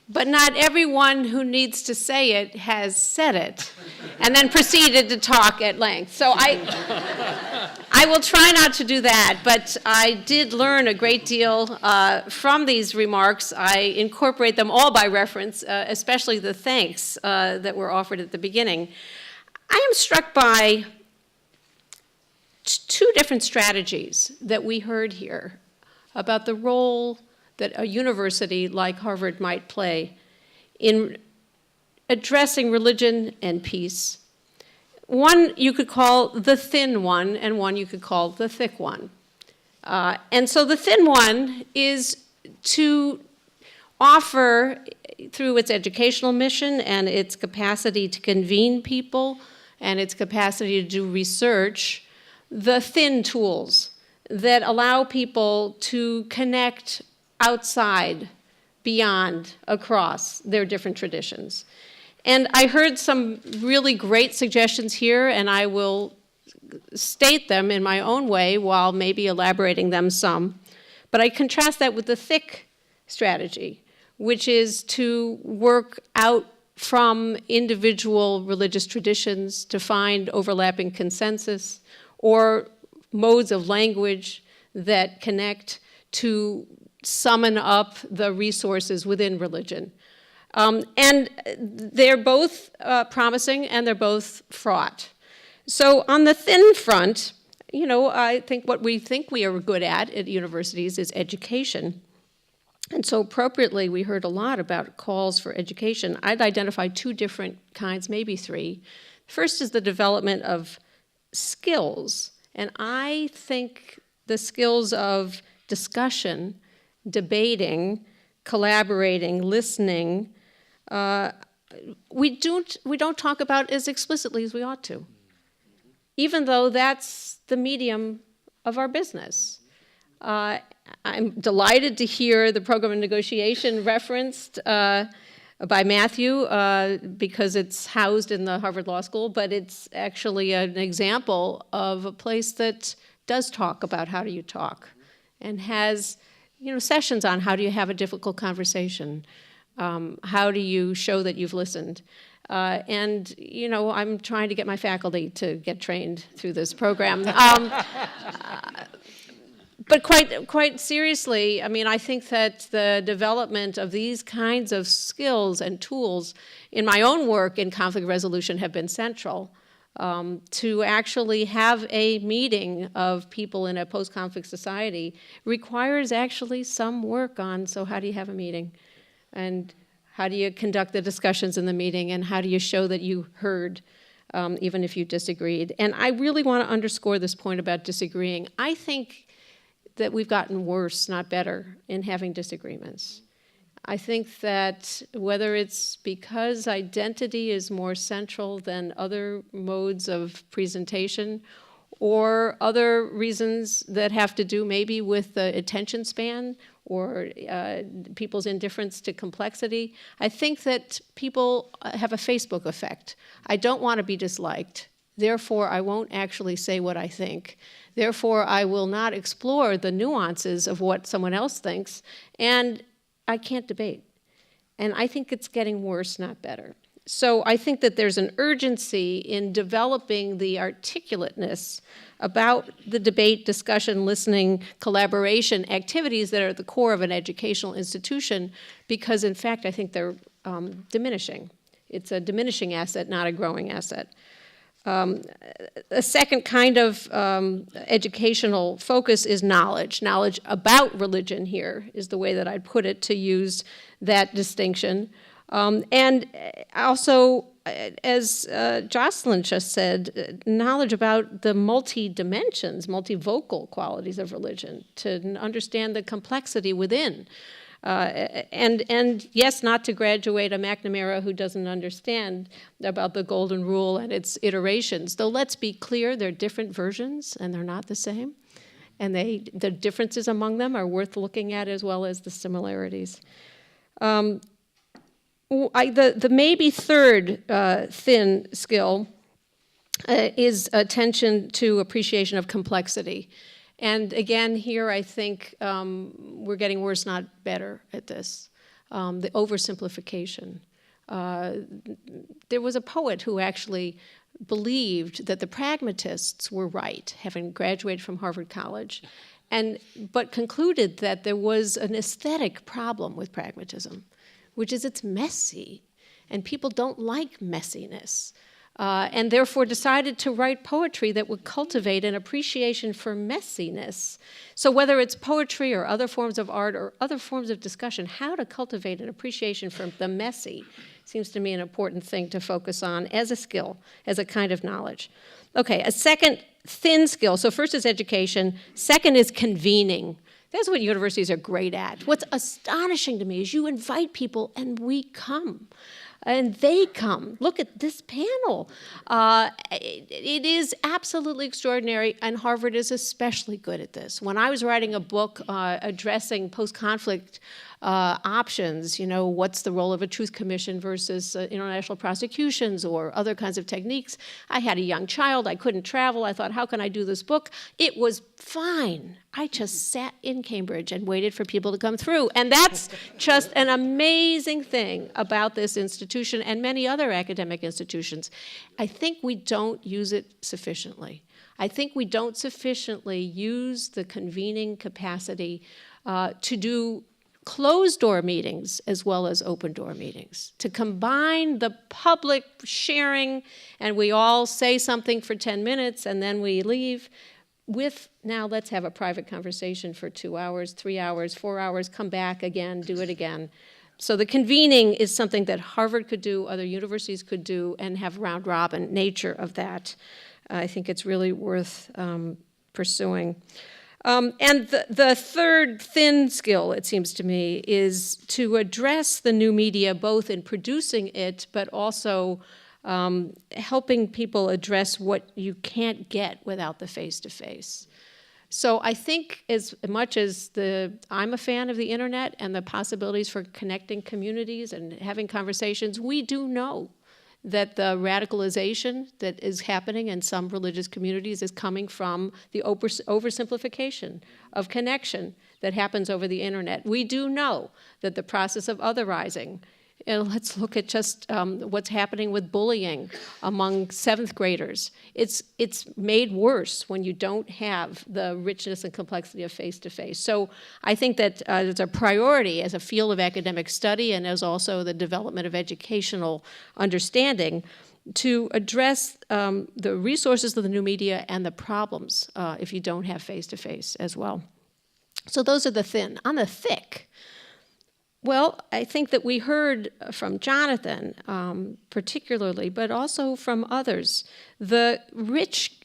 Speaker 7: but not everyone who needs to say it has said it, and then proceeded to talk at length. So I will try not to do that, but I did learn a great deal from these remarks. I incorporate them all by reference, especially the thanks that were offered at the beginning. I am struck by two different strategies that we heard here about the role that a university like Harvard might play in addressing religion and peace. One you could call the thin one, and one you could call the thick one. And so the thin one is to offer, through its educational mission and its capacity to convene people and its capacity to do research, the thin tools that allow people to connect outside, beyond, across their different traditions. And I heard some really great suggestions here, and I will state them in my own way while maybe elaborating them some. But I contrast that with the thick strategy, which is to work out from individual religious traditions to find overlapping consensus or modes of language that connect to summon up the resources within religion. And they're both promising and they're both fraught. So on the thin front, you know, I think what we think we are good at universities is education. And so appropriately, we heard a lot about calls for education. I'd identify two different kinds, maybe three. First is the development of skills. And I think the skills of discussion, debating, collaborating, listening, we don't talk about as explicitly as we ought to, even though that's the medium of our business. I'm delighted to hear the program of negotiation referenced by Matthew because it's housed in the Harvard Law School, but it's actually an example of a place that does talk about how do you talk and has, you know, sessions on how do you have a difficult conversation, how do you show that you've listened. And, you know, I'm trying to get my faculty to get trained through this program. But quite seriously, I mean, I think that the development of these kinds of skills and tools in my own work in conflict resolution have been central. To actually have a meeting of people in a post-conflict society requires actually some work on, so how do you have a meeting? And how do you conduct the discussions in the meeting? And how do you show that you heard, even if you disagreed? And I really want to underscore this point about disagreeing. I think that we've gotten worse, not better, in having disagreements. I think that whether it's because identity is more central than other modes of presentation, or other reasons that have to do maybe with the attention span or people's indifference to complexity, I think that people have a Facebook effect. I don't want to be disliked. Therefore, I won't actually say what I think. Therefore, I will not explore the nuances of what someone else thinks, and I can't debate. And I think it's getting worse, not better. So I think that there's an urgency in developing the articulateness about the debate, discussion, listening, collaboration activities that are at the core of an educational institution, because in fact I think they're diminishing. It's a diminishing asset, not a growing asset. A second kind of educational focus is knowledge. Knowledge about religion here is the way that I'd put it, to use that distinction. And also, as Jocelyne just said, knowledge about the multi-dimensions, multivocal qualities of religion, to understand the complexity within. And yes, not to graduate a McNamara who doesn't understand about the Golden Rule and its iterations, though let's be clear, they're different versions and they're not the same. And the differences among them are worth looking at as well as the similarities. The maybe third thin skill is attention to appreciation of complexity. And again, here I think we're getting worse, not better at this. The oversimplification. There was a poet who actually believed that the pragmatists were right, having graduated from Harvard College, but concluded that there was an aesthetic problem with pragmatism, which is it's messy, and people don't like messiness. And therefore decided to write poetry that would cultivate an appreciation for messiness. So whether it's poetry or other forms of art or other forms of discussion, how to cultivate an appreciation for the messy seems to me an important thing to focus on as a skill, as a kind of knowledge. Okay, a second thin skill. So first is education. Second is convening. That's what universities are great at. What's astonishing to me is you invite people and we come. And they come. Look at this panel. It is absolutely extraordinary, and Harvard is especially good at this. When I was writing a book addressing post-conflict options, what's the role of a truth commission versus international prosecutions or other kinds of techniques, I had a young child. I couldn't travel. I thought, how can I do this book? It was fine. I just sat in Cambridge and waited for people to come through. And that's just an amazing thing about this institution and many other academic institutions. I think we don't use it sufficiently. I think we don't sufficiently use the convening capacity to do closed-door meetings as well as open-door meetings, to combine the public sharing, and we all say something for 10 minutes and then we leave, with now let's have a private conversation for 2 hours, 3 hours, 4 hours, come back again, do it again. So the convening is something that Harvard could do, other universities could do, and have round-robin nature of that. I think it's really worth pursuing. And the third thin skill, it seems to me, is to address the new media, both in producing it, but also helping people address what you can't get without the face-to-face. So I think as much as I'm a fan of the internet and the possibilities for connecting communities and having conversations, we do know that the radicalization that is happening in some religious communities is coming from the oversimplification of connection that happens over the internet. We do know that the process of otherizing, let's look at just what's happening with bullying among 7th graders. It's made worse when you don't have the richness and complexity of face-to-face. So I think that it's a priority as a field of academic study and as also the development of educational understanding to address the resources of the new media and the problems if you don't have face-to-face as well. So those are the thin. On the thick, well, I think that we heard from Jonathan particularly, but also from others, the rich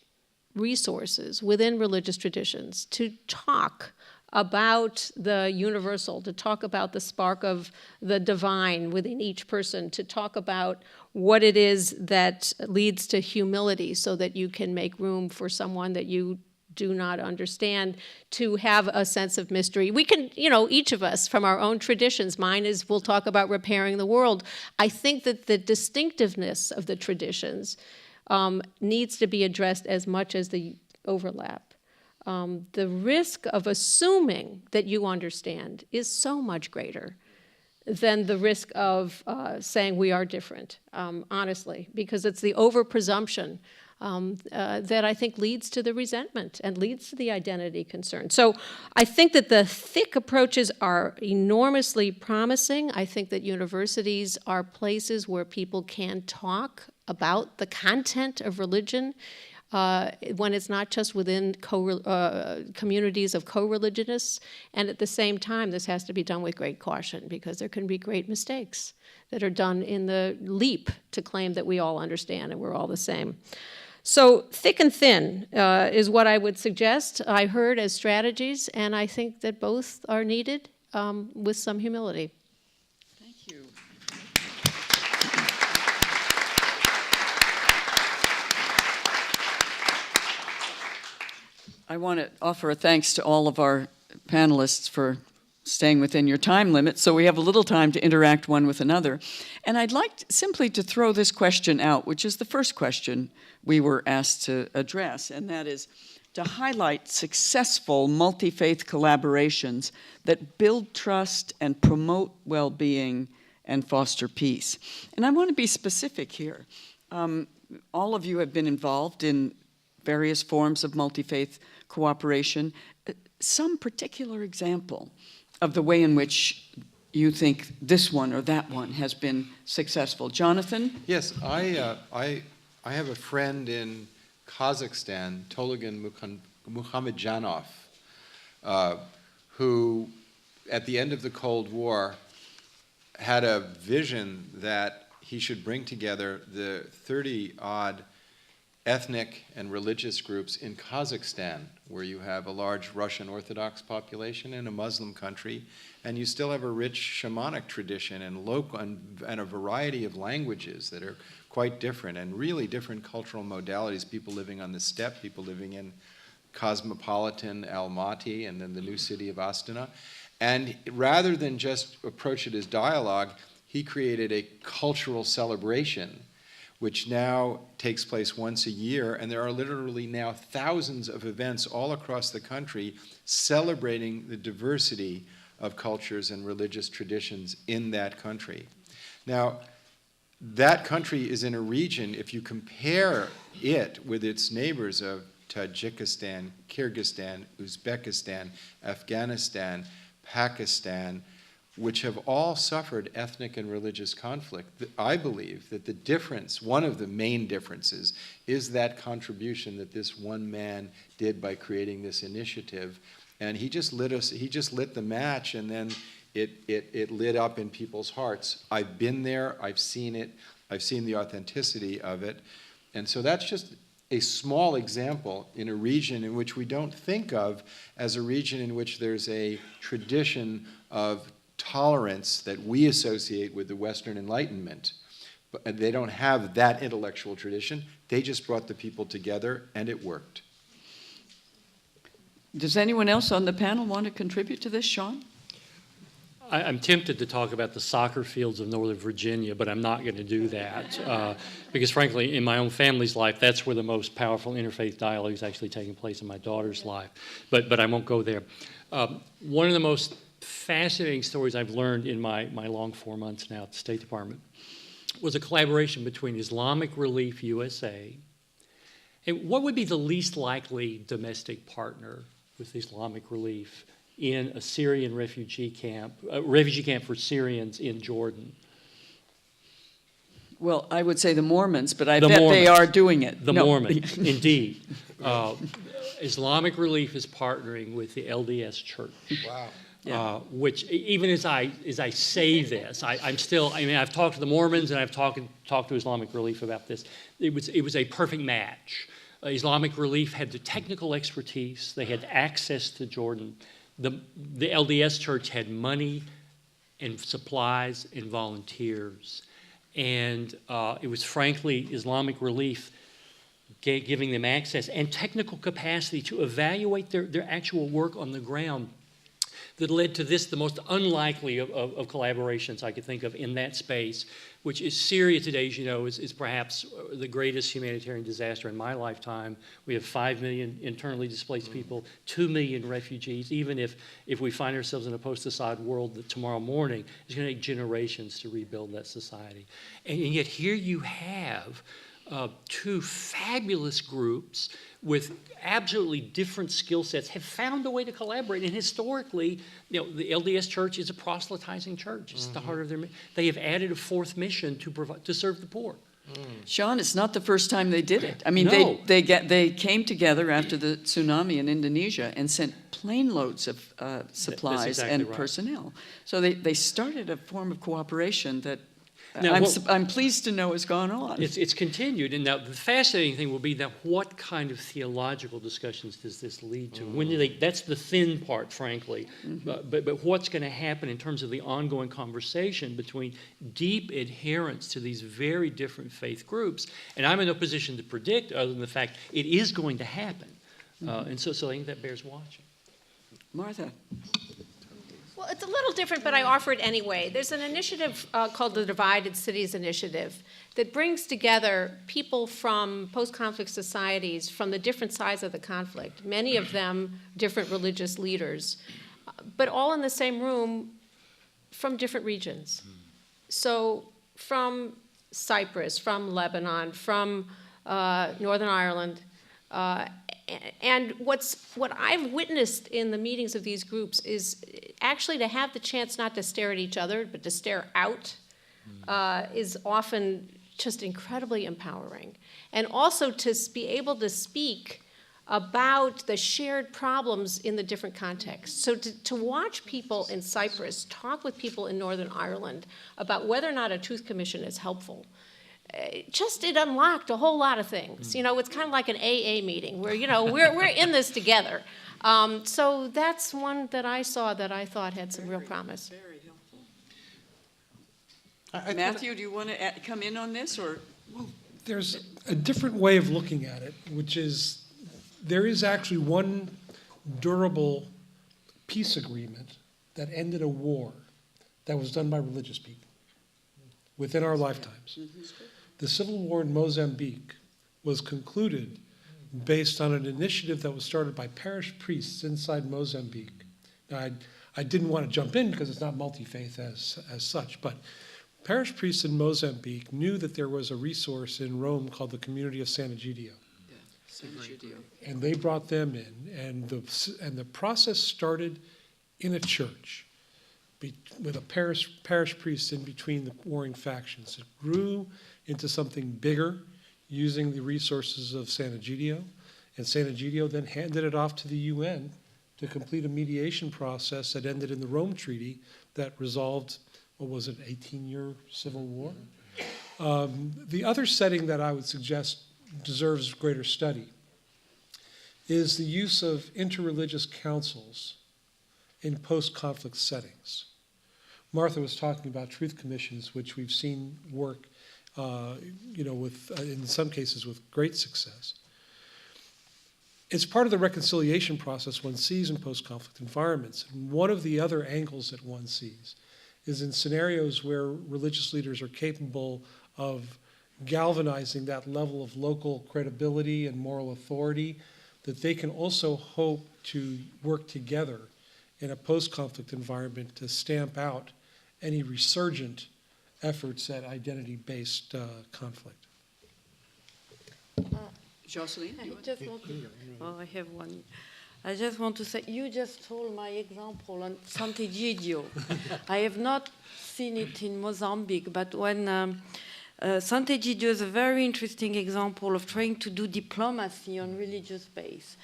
Speaker 7: resources within religious traditions to talk about the universal, to talk about the spark of the divine within each person, to talk about what it is that leads to humility so that you can make room for someone that you do not understand, to have a sense of mystery. We can, each of us from our own traditions, mine is we'll talk about repairing the world. I think that the distinctiveness of the traditions needs to be addressed as much as the overlap. The risk of assuming that you understand is so much greater than the risk of saying we are different, honestly, because it's the over-presumption that I think leads to the resentment and leads to the identity concern. So I think that the thick approaches are enormously promising. I think that universities are places where people can talk about the content of religion when it's not just within communities of co-religionists. And at the same time, this has to be done with great caution because there can be great mistakes that are done in the leap to claim that we all understand and we're all the same. So thick and thin is what I would suggest. I heard as strategies, and I think that both are needed with some humility.
Speaker 2: Thank you. I want to offer a thanks to all of our panelists for staying within your time limit, so we have a little time to interact one with another. And I'd like simply to throw this question out, which is the first question we were asked to address, and that is to highlight successful multi-faith collaborations that build trust and promote well-being and foster peace. And I want to be specific here. All of you have been involved in various forms of multi-faith cooperation. Some particular example of the way in which you think this one or that one has been successful. Jonathan?
Speaker 5: Yes, I have a friend in Kazakhstan, Tolgan Muhammadjanov, who at the end of the Cold War had a vision that he should bring together the 30-odd ethnic and religious groups in Kazakhstan, where you have a large Russian Orthodox population in a Muslim country, and you still have a rich shamanic tradition and local and a variety of languages that are quite different and really different cultural modalities. People living on the steppe, people living in cosmopolitan Almaty, and then the new city of Astana. And rather than just approach it as dialogue, he created a cultural celebration which now takes place once a year, and there are literally now thousands of events all across the country celebrating the diversity of cultures and religious traditions in that country. Now, that country is in a region, if you compare it with its neighbors of Tajikistan, Kyrgyzstan, Uzbekistan, Afghanistan, Pakistan, which have all suffered ethnic and religious conflict, I believe that the difference, one of the main differences, is that contribution that this one man did by creating this initiative. And he just lit the match, and then it lit up in people's hearts. I've been there, I've seen it, I've seen the authenticity of it. And so that's just a small example in a region in which we don't think of as a region in which there's a tradition of tolerance that we associate with the Western Enlightenment. But they don't have that intellectual tradition. They just brought the people together, and it worked.
Speaker 2: Does anyone else on the panel want to contribute to this, Shaun?
Speaker 3: I'm tempted to talk about the soccer fields of Northern Virginia, but I'm not going to do that because, frankly, in my own family's life, that's where the most powerful interfaith dialogue is actually taking place in my daughter's life. But I won't go there. One of the most fascinating stories I've learned in my long 4 months now at the State Department was a collaboration between Islamic Relief USA and what would be the least likely domestic partner with Islamic Relief in a Syrian refugee camp for Syrians in Jordan.
Speaker 2: Well, I would say the Mormons, but I bet they are doing it.
Speaker 3: The Mormons, indeed. Islamic Relief is partnering with the LDS Church. Wow. Yeah. Which, even as I say this, I'm still, I mean, I've talked to the Mormons and I've talked to Islamic Relief about this. It was a perfect match. Islamic Relief had the technical expertise. They had access to Jordan. The LDS Church had money and supplies and volunteers. And it was, frankly, Islamic Relief giving them access and technical capacity to evaluate their actual work on the ground. that led to this, the most unlikely of collaborations I could think of in that space, which is Syria today, as you know, is perhaps the greatest humanitarian disaster in my lifetime. We have 5 million internally displaced people, 2 million refugees. Even if we find ourselves in a post-Assad world that tomorrow morning, it's going to take generations to rebuild that society. And yet here you have two fabulous groups with absolutely different skill sets have found a way to collaborate. And historically, the LDS Church is a proselytizing church. It's at the heart of their mission. They have added a fourth mission to serve the poor.
Speaker 2: Shaun, it's not the first time they did it. I mean,
Speaker 3: No.
Speaker 2: they came together after the tsunami in Indonesia and sent plane loads of supplies
Speaker 3: exactly
Speaker 2: and
Speaker 3: right.
Speaker 2: personnel. So they started a form of cooperation that
Speaker 3: Now,
Speaker 2: I'm pleased to know has gone on.
Speaker 3: It's continued, and now the fascinating thing will be that what kind of theological discussions does this lead to? When do they? That's the thin part, frankly. But what's going to happen in terms of the ongoing conversation between deep adherents to these very different faith groups? And I'm in no position to predict, other than the fact it is going to happen. And so I think that bears watching.
Speaker 2: Martha.
Speaker 7: Well, it's a little different, but I offer it anyway. There's an initiative called the Divided Cities Initiative that brings together people from post-conflict societies from the different sides of the conflict, many of them different religious leaders, but all in the same room from different regions. So from Cyprus, from Lebanon, from Northern Ireland, and what I've witnessed in the meetings of these groups is actually to have the chance not to stare at each other, but to stare out is often just incredibly empowering. And also to be able to speak about the shared problems in the different contexts. So to watch people in Cyprus talk with people in Northern Ireland about whether or not a truth commission is helpful, it unlocked a whole lot of things. You know, it's kind of like an AA meeting where, we're in this together. So that's one that I saw that I thought had some real promise.
Speaker 2: Very helpful. Matthew, do you want to come in on this, or?
Speaker 4: Well, there's a different way of looking at it, which is there is actually one durable peace agreement that ended a war that was done by religious people within our lifetimes. The civil war in Mozambique was concluded based on an initiative that was started by parish priests inside Mozambique. Now, I didn't want to jump in because it's not multi-faith as such, but parish priests in Mozambique knew that there was a resource in Rome called the Community of San Egidio. And they brought them in, and the process started in a church with a parish priest in between the warring factions. It grew into something bigger using the resources of San Egidio, and San Egidio then handed it off to the UN to complete a mediation process that ended in the Rome Treaty that resolved, what was it, 18-year civil war? The other setting that I would suggest deserves greater study is the use of interreligious councils in post-conflict settings. Martha was talking about truth commissions, which we've seen work, with in some cases with great success. It's part of the reconciliation process one sees in post-conflict environments. And one of the other angles that one sees is in scenarios where religious leaders are capable of galvanizing that level of local credibility and moral authority, that they can also hope to work together in a post-conflict environment to stamp out any resurgent efforts at identity-based conflict.
Speaker 2: Jocelyne?
Speaker 6: I have one. I just want to say, you just told my example on Sant'Egidio. I have not seen it in Mozambique, but when Sant'Egidio is a very interesting example of trying to do diplomacy on religious base.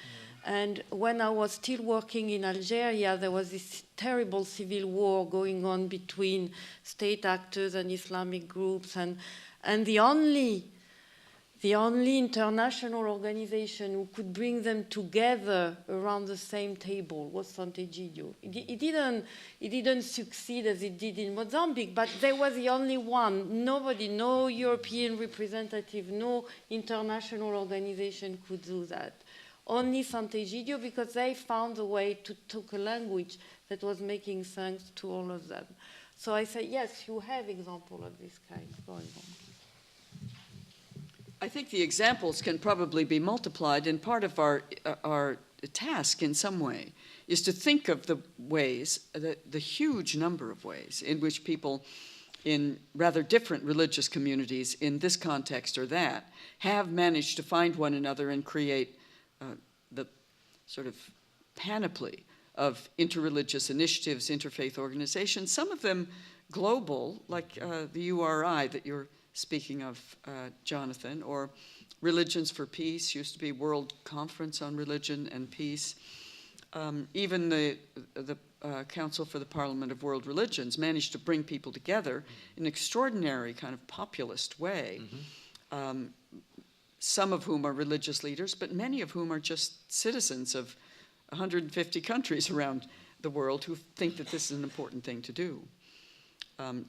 Speaker 6: And when I was still working in Algeria, there was this terrible civil war going on between state actors and Islamic groups, and the only international organization who could bring them together around the same table was Sant'Egidio. It didn't succeed as it did in Mozambique, but they were the only one. Nobody, no European representative, no international organization could do that. Only Sant'Egidio, because they found a way to talk a language that was making sense to all of them. So I say, yes, you have example of this kind going on.
Speaker 2: I think the examples can probably be multiplied, and part of our task in some way is to think of the ways, the huge number of ways in which people in rather different religious communities in this context or that have managed to find one another and create the sort of panoply of interreligious initiatives, interfaith organizations, some of them global, like the URI that you're speaking of, Jonathan, or Religions for Peace, used to be World Conference on Religion and Peace. Even the Council for the Parliament of World Religions managed to bring people together in an extraordinary kind of populist way, some of whom are religious leaders, but many of whom are just citizens of 150 countries around the world who think that this is an important thing to do.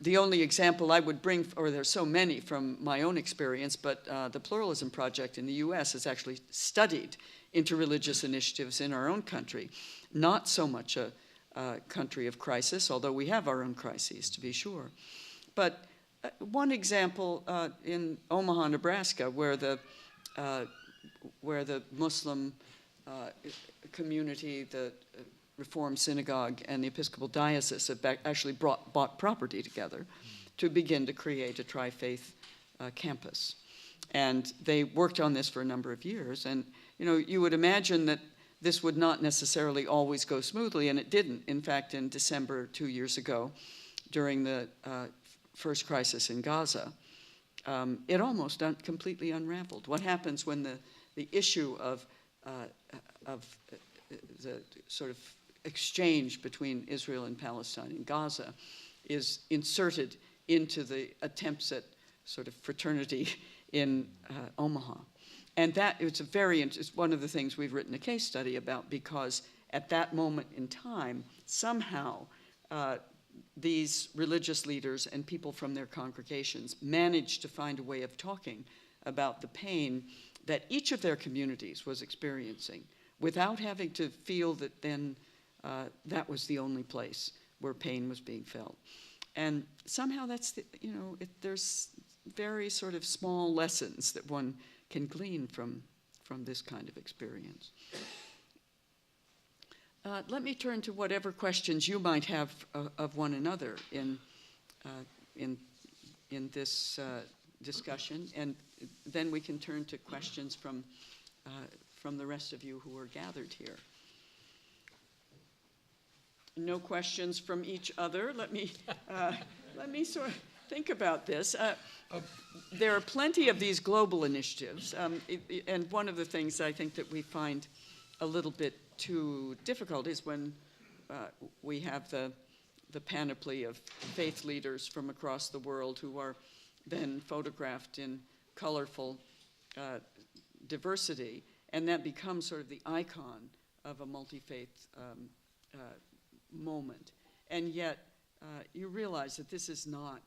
Speaker 2: The only example I would bring, or there's so many from my own experience, but the Pluralism Project in the US has actually studied interreligious initiatives in our own country. Not so much a country of crisis, although we have our own crises, to be sure. But one example in Omaha, Nebraska, where the Muslim community, the Reformed Synagogue and the Episcopal Diocese have actually bought property together to begin to create a tri-faith campus. And they worked on this for a number of years. And you would imagine that this would not necessarily always go smoothly, and it didn't. In fact, in December 2 years ago, during the first crisis in Gaza, it almost completely unraveled. What happens when the issue of the sort of exchange between Israel and Palestine in Gaza is inserted into the attempts at sort of fraternity in Omaha. And that it's one of the things we've written a case study about, because at that moment in time, somehow these religious leaders and people from their congregations managed to find a way of talking about the pain that each of their communities was experiencing without having to feel that then that was the only place where pain was being felt. And somehow there's very sort of small lessons that one can glean from this kind of experience. Let me turn to whatever questions you might have of one another in this discussion, and then we can turn to questions from the rest of you who are gathered here. No questions from each other. Let me sort of think about this. There are plenty of these global initiatives, and one of the things I think that we find a little bit too difficult is when we have the panoply of faith leaders from across the world who are then photographed in colorful diversity, and that becomes sort of the icon of a multi-faith moment. And yet you realize that this is not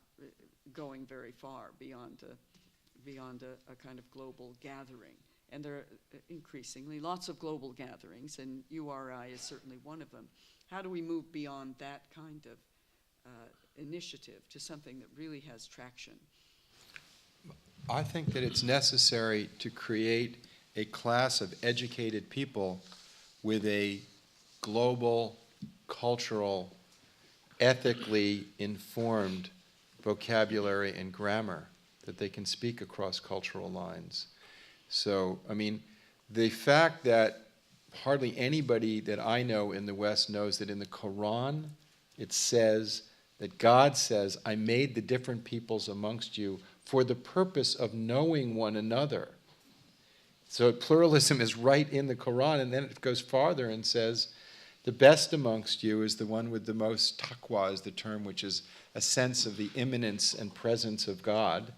Speaker 2: going very far beyond a kind of global gathering. And there are increasingly lots of global gatherings, and URI is certainly one of them. How do we move beyond that kind of initiative to something that really has traction?
Speaker 5: I think that it's necessary to create a class of educated people with a global, cultural, ethically informed vocabulary and grammar that they can speak across cultural lines. So, I mean, the fact that hardly anybody that I know in the West knows that in the Quran it says that God says, I made the different peoples amongst you for the purpose of knowing one another. So pluralism is right in the Quran, and then it goes farther and says, the best amongst you is the one with the most taqwa, is the term, which is a sense of the immanence and presence of God.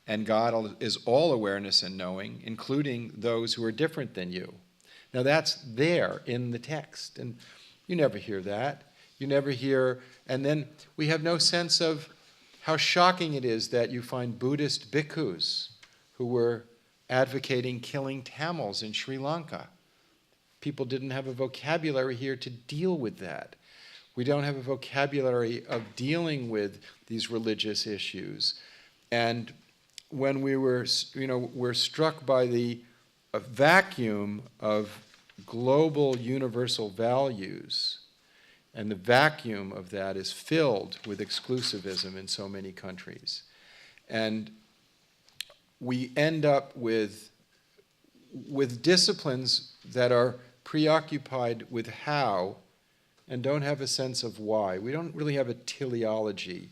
Speaker 5: And God is all awareness and knowing, including those who are different than you. Now that's there in the text, and you never hear that. You never hear, and then we have no sense of how shocking it is that you find Buddhist bhikkhus who were advocating killing Tamils in Sri Lanka. People didn't have a vocabulary here to deal with that. We don't have a vocabulary of dealing with these religious issues. And when we were, we're struck by the vacuum of global universal values, and the vacuum of that is filled with exclusivism in so many countries. And we end up with disciplines that are preoccupied with how and don't have a sense of why. We don't really have a teleology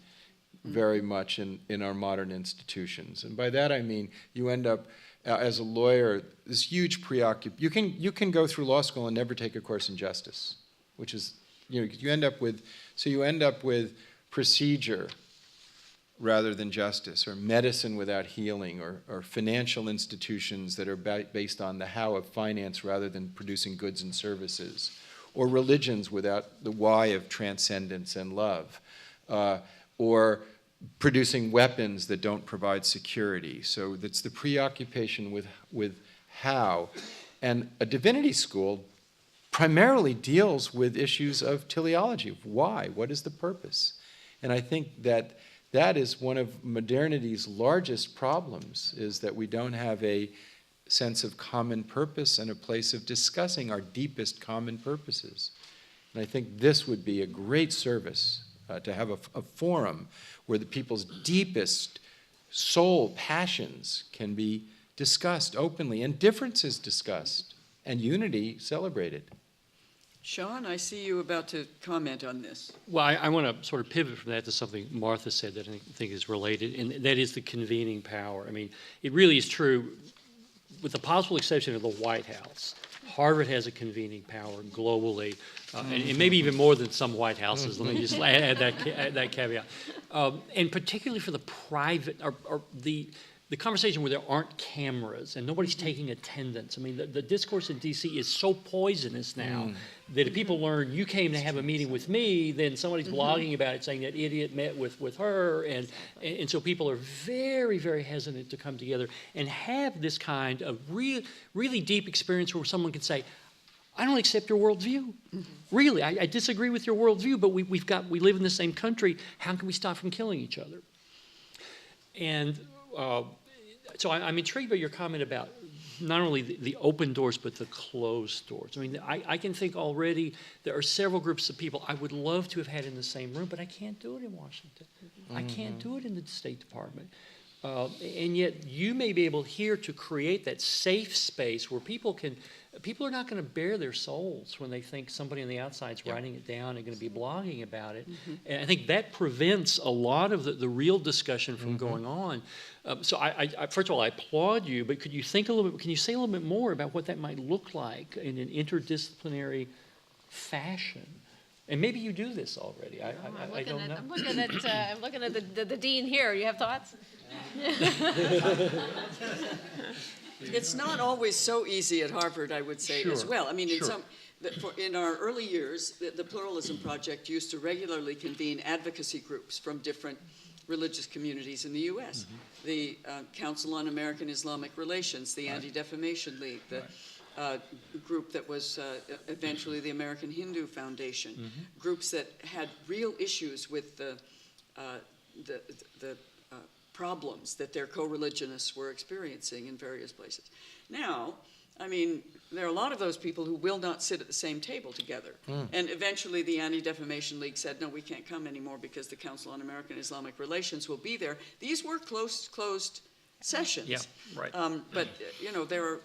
Speaker 5: very much in our modern institutions. And by that I mean you end up, as a lawyer, this huge preoccupation. You can go through law school and never take a course in justice, which is, you end up with procedure rather than justice, or medicine without healing, or financial institutions that are based on the how of finance rather than producing goods and services, or religions without the why of transcendence and love, or producing weapons that don't provide security. So that's the preoccupation with how. And a divinity school primarily deals with issues of teleology, of why, what is the purpose? And I think that is one of modernity's largest problems, is that we don't have a sense of common purpose and a place of discussing our deepest common purposes. And I think this would be a great service, to have a forum where the people's deepest soul passions can be discussed openly, and differences discussed, and unity celebrated.
Speaker 2: Shaun, I see you about to comment on this.
Speaker 3: Well, I want to sort of pivot from that to something Martha said that I think is related, and that is the convening power. I mean, it really is true, with the possible exception of the White House. Harvard has a convening power globally, and maybe even more than some White Houses. Let me just add that caveat. And particularly for the private, or the conversation where there aren't cameras and nobody's taking attendance. I mean, the discourse in D.C. is so poisonous now that if people learn you came to have a meeting with me, then somebody's blogging about it saying that idiot met with her. And so people are very, very hesitant to come together and have this kind of really deep experience where someone can say, I don't accept your worldview. Really, I disagree with your worldview, but we live in the same country. How can we stop from killing each other? And so I'm intrigued by your comment about not only the open doors, but the closed doors. I mean, I can think already there are several groups of people I would love to have had in the same room, but I can't do it in Washington. I can't do it in the State Department. And yet you may be able here to create that safe space where people are not going to bare their souls when they think somebody on the outside is writing it down and going to be blogging about it. And I think that prevents a lot of the real discussion from going on. So I first of all, I applaud you, but could you think a little bit, can you say a little bit more about what that might look like in an interdisciplinary fashion? And maybe you do this already. I don't know.
Speaker 7: I'm looking at the dean here. You have thoughts?
Speaker 2: It's not always so easy at Harvard, I would say, as well. I mean, in our early years, the Pluralism Project used to regularly convene advocacy groups from different religious communities in the U.S. The Council on American Islamic Relations, the Anti-Defamation League, the group that was eventually the American Hindu Foundation, groups that had real issues with the problems that their co-religionists were experiencing in various places. Now, I mean, there are a lot of those people who will not sit at the same table together. And eventually the Anti-Defamation League said, no, we can't come anymore because the Council on American Islamic Relations will be there. These were closed sessions.
Speaker 3: Yeah, right.
Speaker 2: But, there are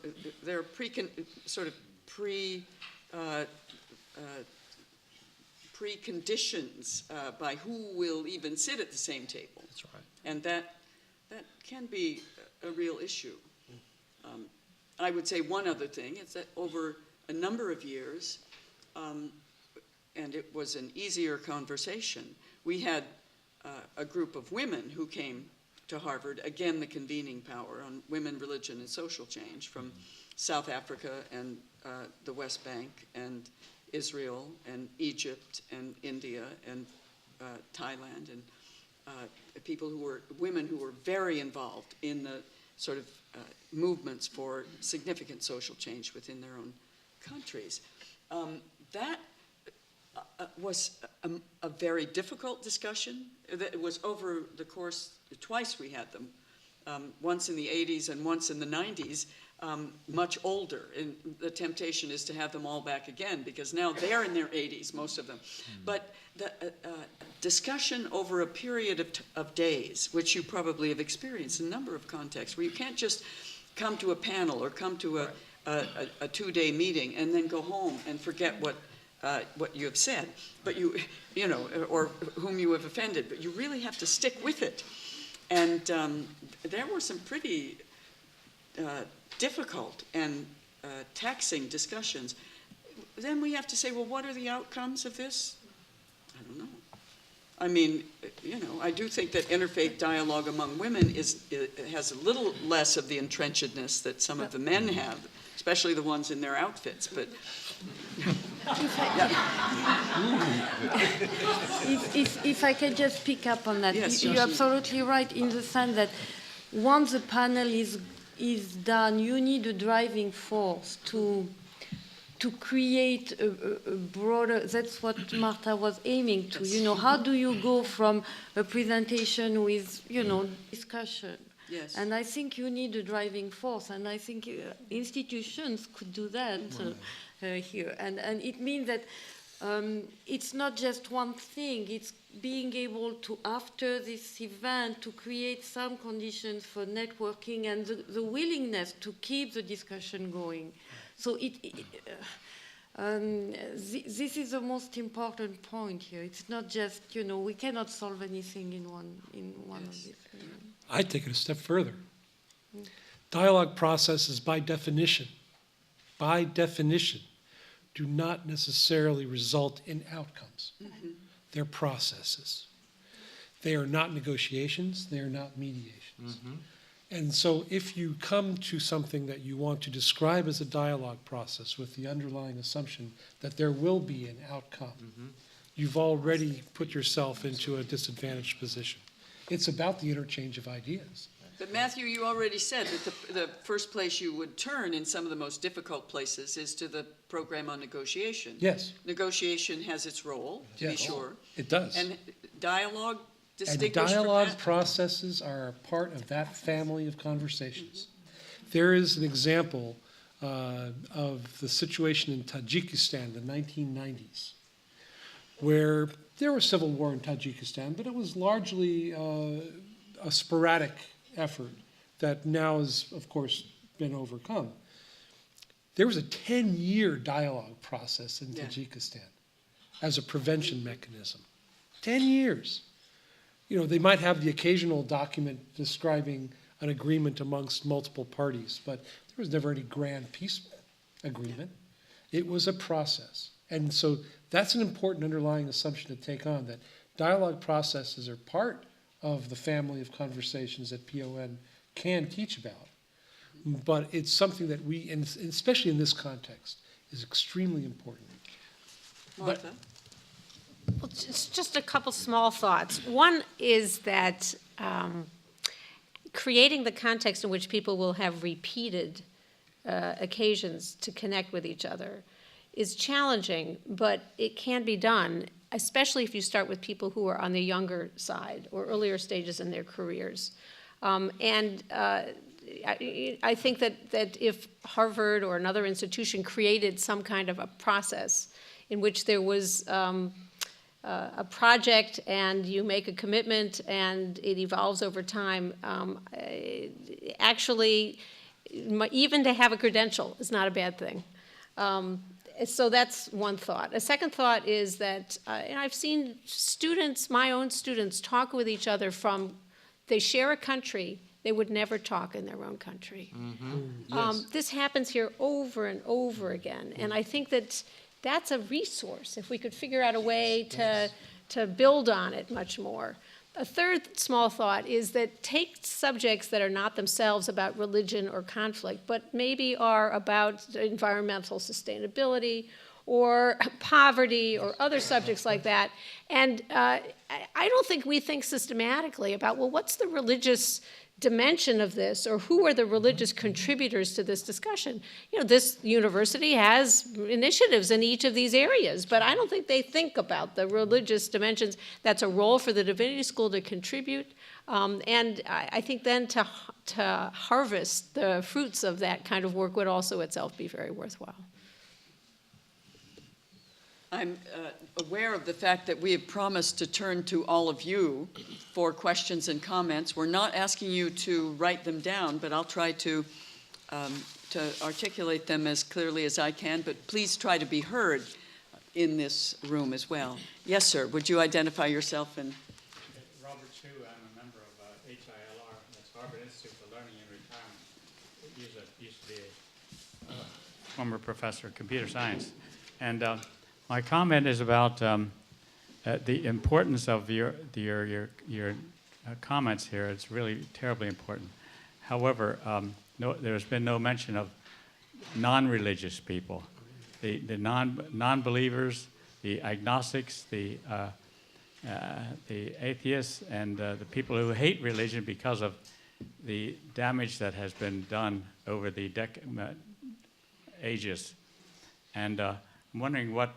Speaker 2: preconditions by who will even sit at the same table.
Speaker 3: That's right.
Speaker 2: And that can be a real issue. I would say one other thing is that over a number of years, and it was an easier conversation, we had a group of women who came to Harvard, again the convening power on women, religion, and social change from South Africa and the West Bank and Israel and Egypt and India and Thailand, and women who were very involved in the sort of movements for significant social change within their own countries. That was a very difficult discussion. It was over the course, twice we had them, once in the 80s and once in the 90s, much older. And the temptation is to have them all back again, because now they're in their 80s, most of them. But the discussion over a period of days, which you probably have experienced in a number of contexts, where you can't just come to a panel or come to a two-day meeting and then go home and forget what you have said, but you know, or whom you have offended, but you really have to stick with it. And there were some pretty difficult and taxing discussions. Then we have to say, well, what are the outcomes of this? I don't know. I mean, you know, I do think that interfaith dialogue among women has a little less of the entrenchedness that some of the men have, especially the ones in their outfits. But
Speaker 6: if I can just pick up on that,
Speaker 2: yes,
Speaker 6: you're absolutely right in the sense that once the panel is done, you need a driving force to create a broader, that's what Martha was aiming to, you know, how do you go from a presentation with, you know, discussion?
Speaker 2: Yes.
Speaker 6: And I think you need a driving force, and I think institutions could do that here. And it means that it's not just one thing, it's being able to, after this event, to create some conditions for networking and the willingness to keep the discussion going. So this is the most important point here. It's not just, you know, we cannot solve anything in one of these.
Speaker 4: I'd take it a step further. Dialogue processes, by definition, do not necessarily result in outcomes. Mm-hmm. They're processes. They are not negotiations. They are not mediations. Mm-hmm. And so if you come to something that you want to describe as a dialogue process with the underlying assumption that there will be an outcome, you've already put yourself into a disadvantaged position. It's about the interchange of ideas.
Speaker 2: But Matthew, you already said that the first place you would turn in some of the most difficult places is to the program on negotiation.
Speaker 4: Yes.
Speaker 2: Negotiation has its role, to be sure.
Speaker 4: It does.
Speaker 2: And dialogue
Speaker 4: And
Speaker 2: distinguished
Speaker 4: dialogue
Speaker 2: from that?
Speaker 4: processes are a part of that family of conversations. There is an example of the situation in Tajikistan, the 1990s, where there was civil war in Tajikistan, but it was largely a sporadic effort that now has, of course, been overcome. There was a 10-year dialogue process in Tajikistan as a prevention mechanism. 10 years. You know, they might have the occasional document describing an agreement amongst multiple parties, but there was never any grand peace agreement. It was a process. And so that's an important underlying assumption to take on, that dialogue processes are part of the family of conversations that PON can teach about. But it's something that we, and especially in this context, is extremely important.
Speaker 2: Martha?
Speaker 7: Well, it's just a couple small thoughts. One is that creating the context in which people will have repeated occasions to connect with each other is challenging, but it can be done, especially if you start with people who are on the younger side or earlier stages in their careers. I think that if Harvard or another institution created some kind of a process in which there was a project and you make a commitment and it evolves over time, actually, even to have a credential is not a bad thing. So that's one thought. A second thought is that and I've seen students, my own students, talk with each other from, they share a country, they would never talk in their own country. Mm-hmm. Yes. This happens here over and over again, and I think that that's a resource if we could figure out a way to build on it much more. A third small thought is that take subjects that are not themselves about religion or conflict, but maybe are about environmental sustainability or poverty or other subjects like that. And I don't think we think systematically about, well, what's the religious dimension of this, or who are the religious contributors to this discussion? You know, this university has initiatives in each of these areas, but I don't think they think about the religious dimensions. That's a role for the Divinity School to contribute, and I think then to harvest the fruits of that kind of work would also itself be very worthwhile.
Speaker 2: I'm aware of the fact that we have promised to turn to all of you for questions and comments. We're not asking you to write them down, but I'll try to articulate them as clearly as I can, but please try to be heard in this room as well. Yes, sir. Would you identify yourself? And
Speaker 8: Robert Chu, I'm a member of HILR, that's Harvard Institute for Learning and Retirement. Used to be a former professor of computer science. And my comment is about the importance of your comments here. It's really terribly important. However, there's been no mention of non-religious people, the non-believers, the agnostics, the atheists, and the people who hate religion because of the damage that has been done over the ages. And I'm wondering what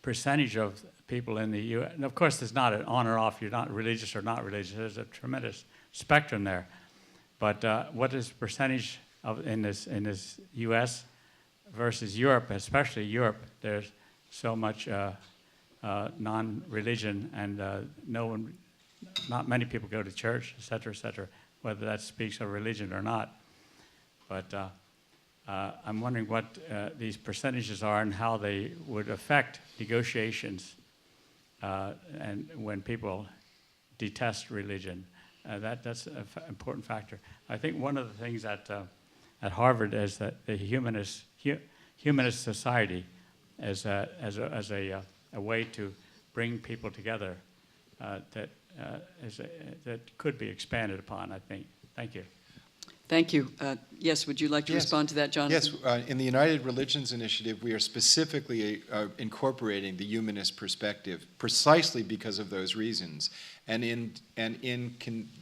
Speaker 8: percentage of people in the U.S., and of course there's not an on or off, you're not religious or not religious, there's a tremendous spectrum there. But what is the percentage of in this U.S. versus Europe, especially Europe? There's so much non-religion, and not many people go to church, et cetera, whether that speaks of religion or not. But I'm wondering what these percentages are and how they would affect negotiations and when people detest religion. That's an important factor. I think one of the things at Harvard is that the humanist society as a way to bring people together that could be expanded upon, I think. Thank you.
Speaker 2: thank you. Yes, would you like to respond to that, Jonathan?
Speaker 5: Yes, in the United Religions Initiative, we are specifically incorporating the humanist perspective precisely because of those reasons. And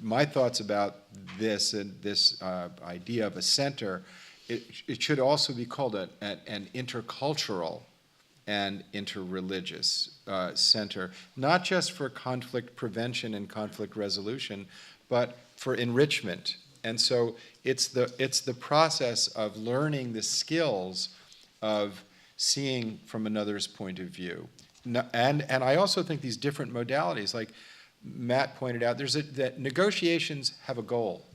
Speaker 5: my thoughts about this and this idea of a center, it should also be called an intercultural and interreligious center, not just for conflict prevention and conflict resolution, but for enrichment. And so it's the process of learning the skills of seeing from another's point of view. And I also think these different modalities, like Matt pointed out, that negotiations have a goal.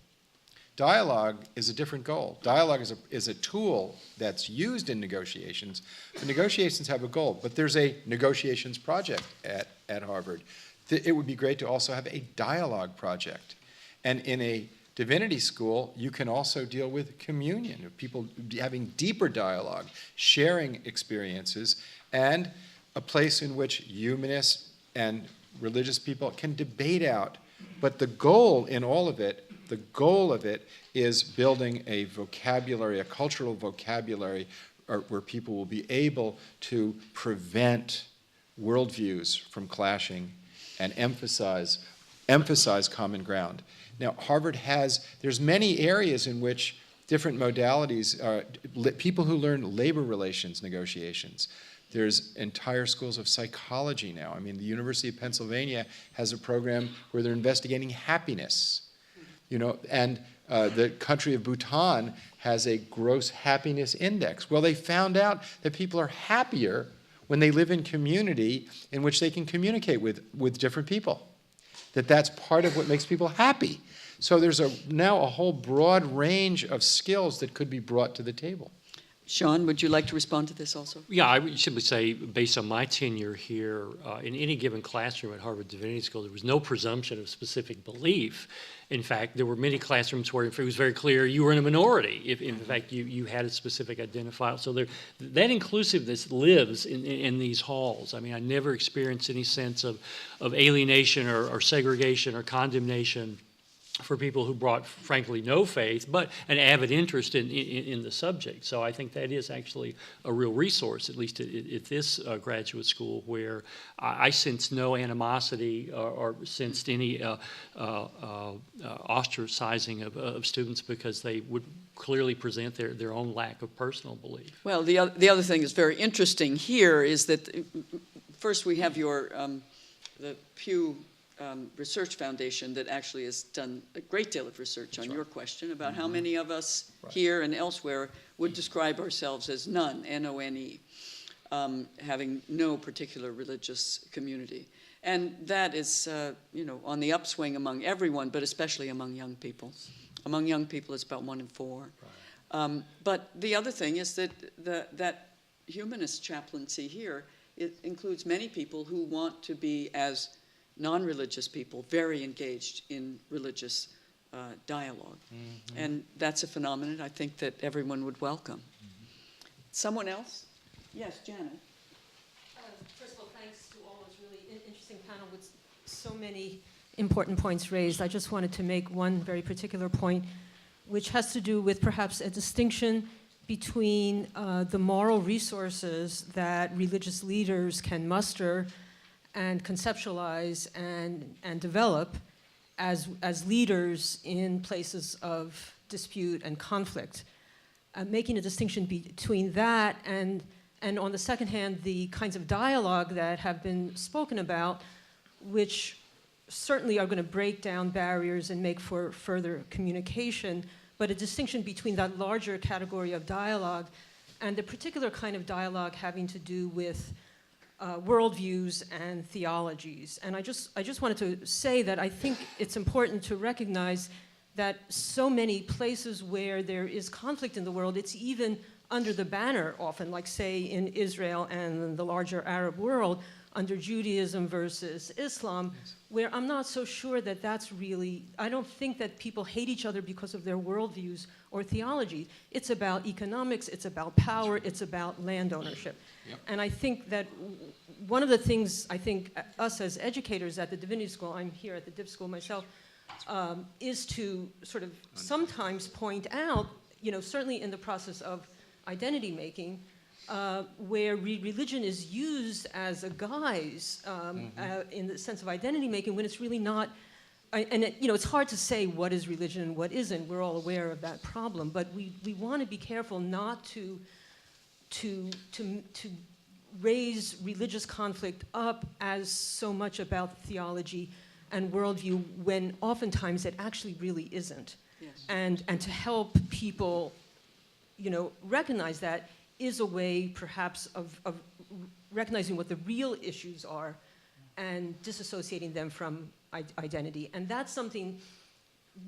Speaker 5: Dialogue is a different goal. Dialogue is a tool that's used in negotiations, but negotiations have a goal. But there's a negotiations project at Harvard. It would be great to also have a dialogue project. And in a Divinity School, you can also deal with communion, of people having deeper dialogue, sharing experiences, and a place in which humanists and religious people can debate out. But the goal in all of it, is building a vocabulary, a cultural vocabulary, where people will be able to prevent worldviews from clashing and emphasize common ground. Now, Harvard there's many areas in which different modalities, people who learn labor relations negotiations. There's entire schools of psychology now. I mean, the University of Pennsylvania has a program where they're investigating happiness, and the country of Bhutan has a gross happiness index. Well, they found out that people are happier when they live in community in which they can communicate with different people. That's part of what makes people happy. So there's now a whole broad range of skills that could be brought to the table.
Speaker 2: Shaun, would you like to respond to this also?
Speaker 3: Yeah, I would simply say, based on my tenure here, in any given classroom at Harvard Divinity School, there was no presumption of specific belief. In fact, there were many classrooms where it was very clear you were in a minority, if in fact you had a specific identifier. So that inclusiveness lives in these halls. I mean, I never experienced any sense of alienation or segregation or condemnation for people who brought, frankly, no faith, but an avid interest in the subject. So I think that is actually a real resource, at least at this graduate school, where I sense no animosity or sensed any ostracizing of students because they would clearly present their own lack of personal belief.
Speaker 2: Well, the other thing that's very interesting here is that first we have the Pew Research Foundation that actually has done a great deal of research on your question about how many of us here and elsewhere would describe ourselves as none, N-O-N-E, having no particular religious community. And that is, on the upswing among everyone, but especially among young people. Among young people, it's about 1 in 4. Right. But the other thing is that that humanist chaplaincy here, it includes many people who want to be, as non-religious people, very engaged in religious dialogue. Mm-hmm. And that's a phenomenon I think that everyone would welcome. Mm-hmm. Someone else? Yes, Janet.
Speaker 9: First of all, thanks to all those really interesting panel with so many important points raised. I just wanted to make one very particular point, which has to do with perhaps a distinction between the moral resources that religious leaders can muster and conceptualize and develop as leaders in places of dispute and conflict. Making a distinction between that and on the second hand, the kinds of dialogue that have been spoken about, which certainly are going to break down barriers and make for further communication, but a distinction between that larger category of dialogue and the particular kind of dialogue having to do with worldviews and theologies. And I just wanted to say that I think it's important to recognize that so many places where there is conflict in the world, it's even under the banner often, like say in Israel and the larger Arab world, under Judaism versus Islam, where I'm not so sure that that's really, I don't think that people hate each other because of their worldviews or theology. It's about economics, it's about power, it's about land ownership. Yep. And I think that one of the things I think us as educators at the Divinity School, I'm here at the Div School myself, is to sort of sometimes point out, certainly in the process of identity making, where religion is used as a guise in the sense of identity making when it's really not, it's hard to say what is religion and what isn't. We're all aware of that problem, but we want to be careful not to raise religious conflict up as so much about theology and worldview when oftentimes it actually really isn't. Yes. And to help people, recognize that is a way perhaps of recognizing what the real issues are and disassociating them from identity. And that's something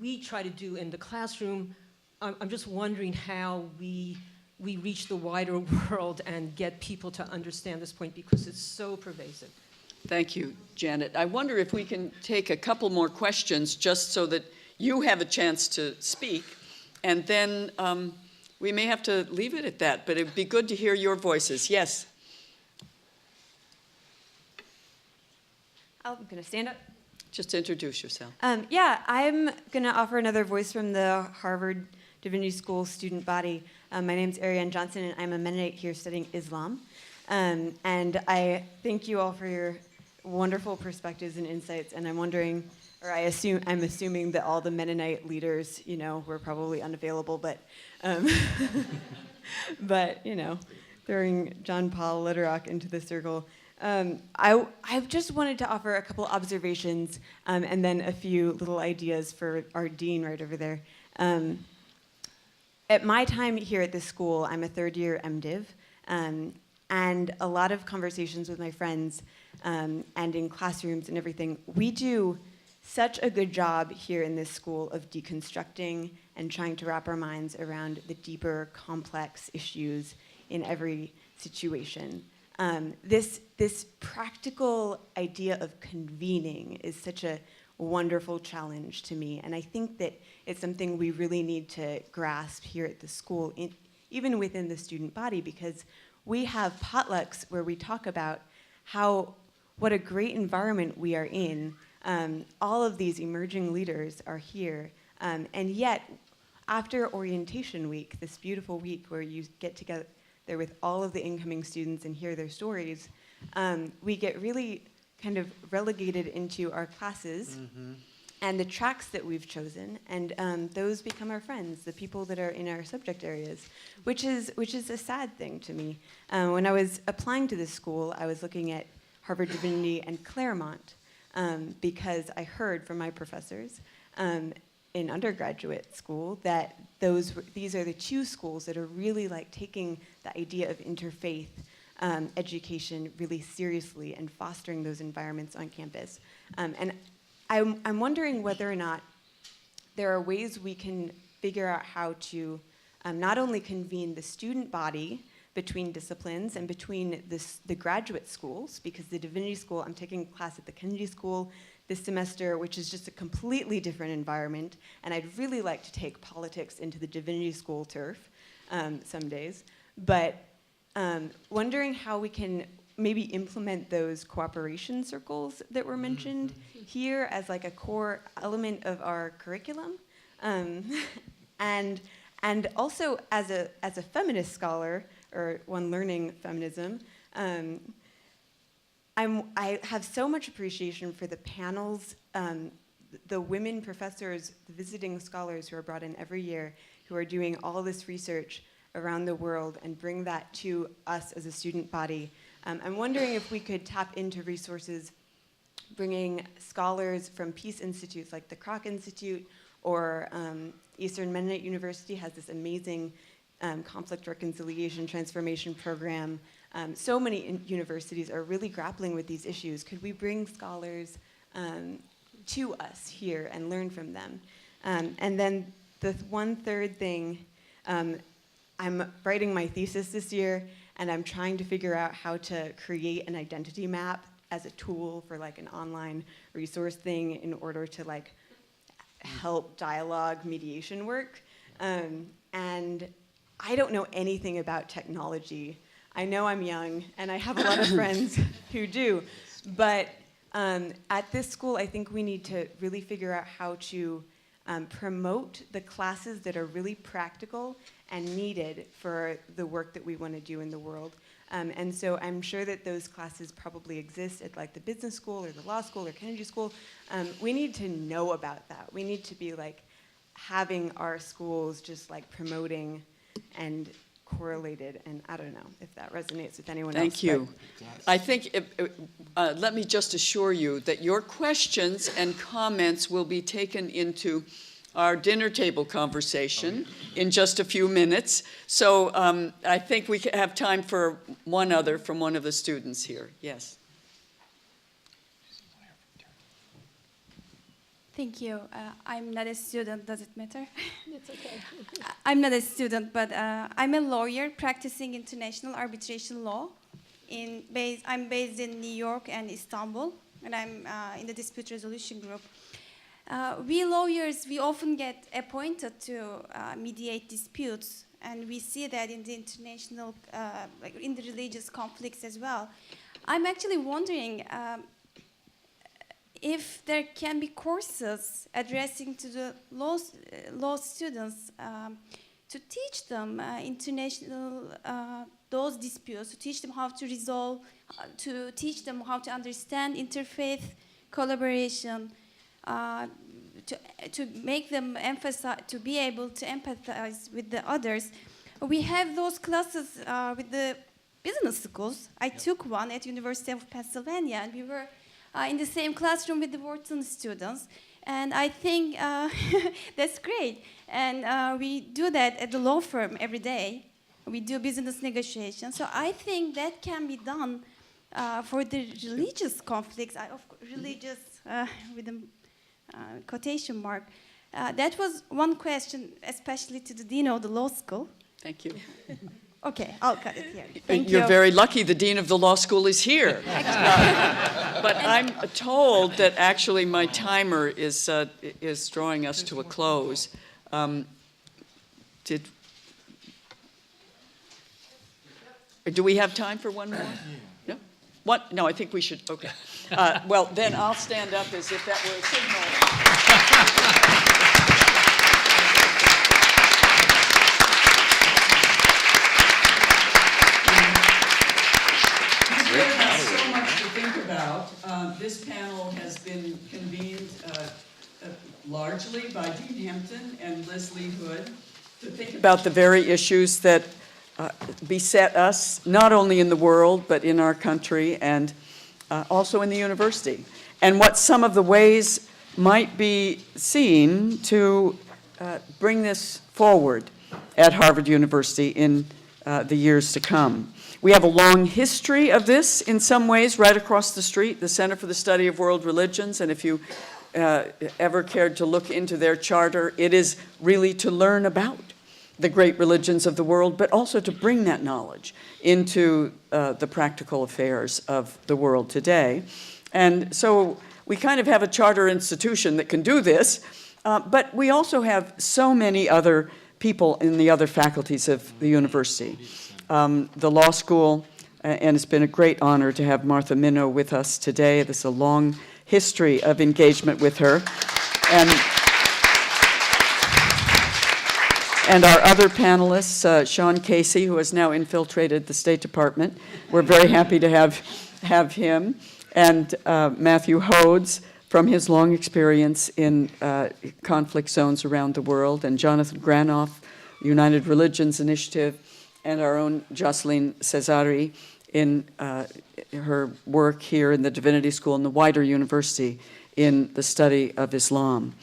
Speaker 9: we try to do in the classroom. I'm just wondering how we reach the wider world and get people to understand this point because it's so pervasive.
Speaker 2: Thank you, Janet. I wonder if we can take a couple more questions just so that you have a chance to speak, and then we may have to leave it at that, but it'd be good to hear your voices. Yes?
Speaker 10: I'm going to stand up.
Speaker 2: Just introduce yourself.
Speaker 10: Yeah, I'm going to offer another voice from the Harvard Divinity School student body. My name's Ariane Johnson, and I'm a Mennonite here studying Islam. And I thank you all for your wonderful perspectives and insights, and I'm wondering, or I'm assuming that all the Mennonite leaders, were probably unavailable, but throwing John Paul Lederach into the circle. I just wanted to offer a couple observations and then a few little ideas for our dean right over there. At my time here at this school, I'm a third-year MDiv, and a lot of conversations with my friends and in classrooms and everything, we do such a good job here in this school of deconstructing and trying to wrap our minds around the deeper, complex issues in every situation. This practical idea of convening is such a wonderful challenge to me, and I think that it's something we really need to grasp here at the school, even within the student body, because we have potlucks where we talk about what a great environment we are in All of these emerging leaders are here. And yet, after orientation week, this beautiful week where you get together with all of the incoming students and hear their stories, we get really kind of relegated into our classes and the tracks that we've chosen, and those become our friends, the people that are in our subject areas, which is a sad thing to me. When I was applying to this school, I was looking at Harvard Divinity and Claremont because I heard from my professors in undergraduate school that these are the two schools that are really like taking the idea of interfaith education really seriously and fostering those environments on campus. And I'm wondering whether or not there are ways we can figure out how to not only convene the student body between disciplines and between the graduate schools, because the Divinity School, I'm taking a class at the Kennedy School this semester, which is just a completely different environment, and I'd really like to take politics into the Divinity School turf some days, but wondering how we can maybe implement those cooperation circles that were mentioned here as like a core element of our curriculum, and also as a feminist scholar or one learning feminism, I have so much appreciation for the panels, the women professors, the visiting scholars who are brought in every year, who are doing all this research around the world and bring that to us as a student body. I'm wondering if we could tap into resources, bringing scholars from peace institutes like the Kroc Institute, or Eastern Mennonite University has this amazing conflict reconciliation transformation program. So many universities are really grappling with these issues. Could we bring scholars to us here and learn from them? And then the one third thing, I'm writing my thesis this year, and I'm trying to figure out how to create an identity map as a tool for like an online resource thing in order to like help dialogue mediation work. And I don't know anything about technology. I know I'm young, and I have a lot of friends who do, but at this school, I think we need to really figure out how to promote the classes that are really practical and needed for the work that we want to do in the world. And so I'm sure that those classes probably exist at like the business school or the law school or Kennedy School. We need to know about that. We need to be like having our schools just like promoting and correlated, and I don't know if that resonates with anyone else.
Speaker 2: Thank you. I think, let me just assure you that your questions and comments will be taken into our dinner table conversation in just a few minutes. So I think we have time for one other from one of the students here. Yes.
Speaker 11: Thank you. I'm not a student. Does it matter?
Speaker 7: It's okay.
Speaker 11: I'm not a student, but I'm a lawyer practicing international arbitration law. I'm based in New York and Istanbul, and I'm in the dispute resolution group. We lawyers, we often get appointed to mediate disputes, and we see that in the international, like in the religious conflicts as well. I'm actually wondering if there can be courses addressing to the law students to teach them international those disputes, to teach them how to resolve, to teach them how to understand interfaith collaboration, to make them emphasize, to be able to empathize with the others. We have those classes with the business schools. I took one at University of Pennsylvania, and we were in the same classroom with the Wharton students, and I think that's great. And we do that at the law firm every day. We do business negotiations. So I think that can be done for the religious conflicts, religious with a quotation mark. That was one question, especially to the dean of the law school.
Speaker 2: Thank you.
Speaker 11: Okay, I'll cut it here. Thank
Speaker 2: You're
Speaker 11: you.
Speaker 2: very lucky the dean of the law school is here. But I'm told that actually my timer is drawing us to a close. Do we have time for one more? No? What? No, I think we should, okay. Well, then I'll stand up as if that were a signal. So much to think about. This panel has been convened largely by Dean Hampton and Leslie Hood to think about the very issues that beset us, not only in the world, but in our country and also in the university, and what some of the ways might be seen to bring this forward at Harvard University in the years to come. We have a long history of this in some ways right across the street, the Center for the Study of World Religions, and if you ever cared to look into their charter, it is really to learn about the great religions of the world, but also to bring that knowledge into the practical affairs of the world today. And so we kind of have a charter institution that can do this, but we also have so many other people in the other faculties of the university. The law school, and it's been a great honor to have Martha Minow with us today. There's a long history of engagement with her. And our other panelists, Shaun Casey, who has now infiltrated the State Department. We're very happy to have him. And Matthew Hodes, from his long experience in conflict zones around the world, and Jonathan Granoff, United Religions Initiative, and our own Jocelyne Cesari in her work here in the Divinity School and the wider university in the study of Islam.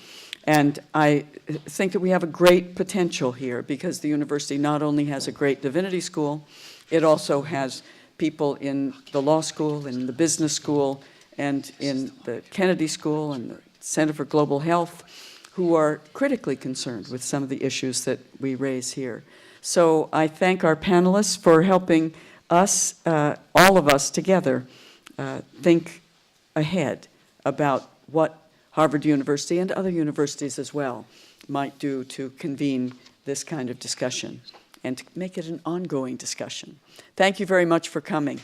Speaker 2: And I think that we have a great potential here because the university not only has a great divinity school, it also has people in the law school, in the business school, and in the Kennedy School and the Center for Global Health who are critically concerned with some of the issues that we raise here. So I thank our panelists for helping us, all of us together, think ahead about what Harvard University and other universities as well might do to convene this kind of discussion and to make it an ongoing discussion. Thank you very much for coming.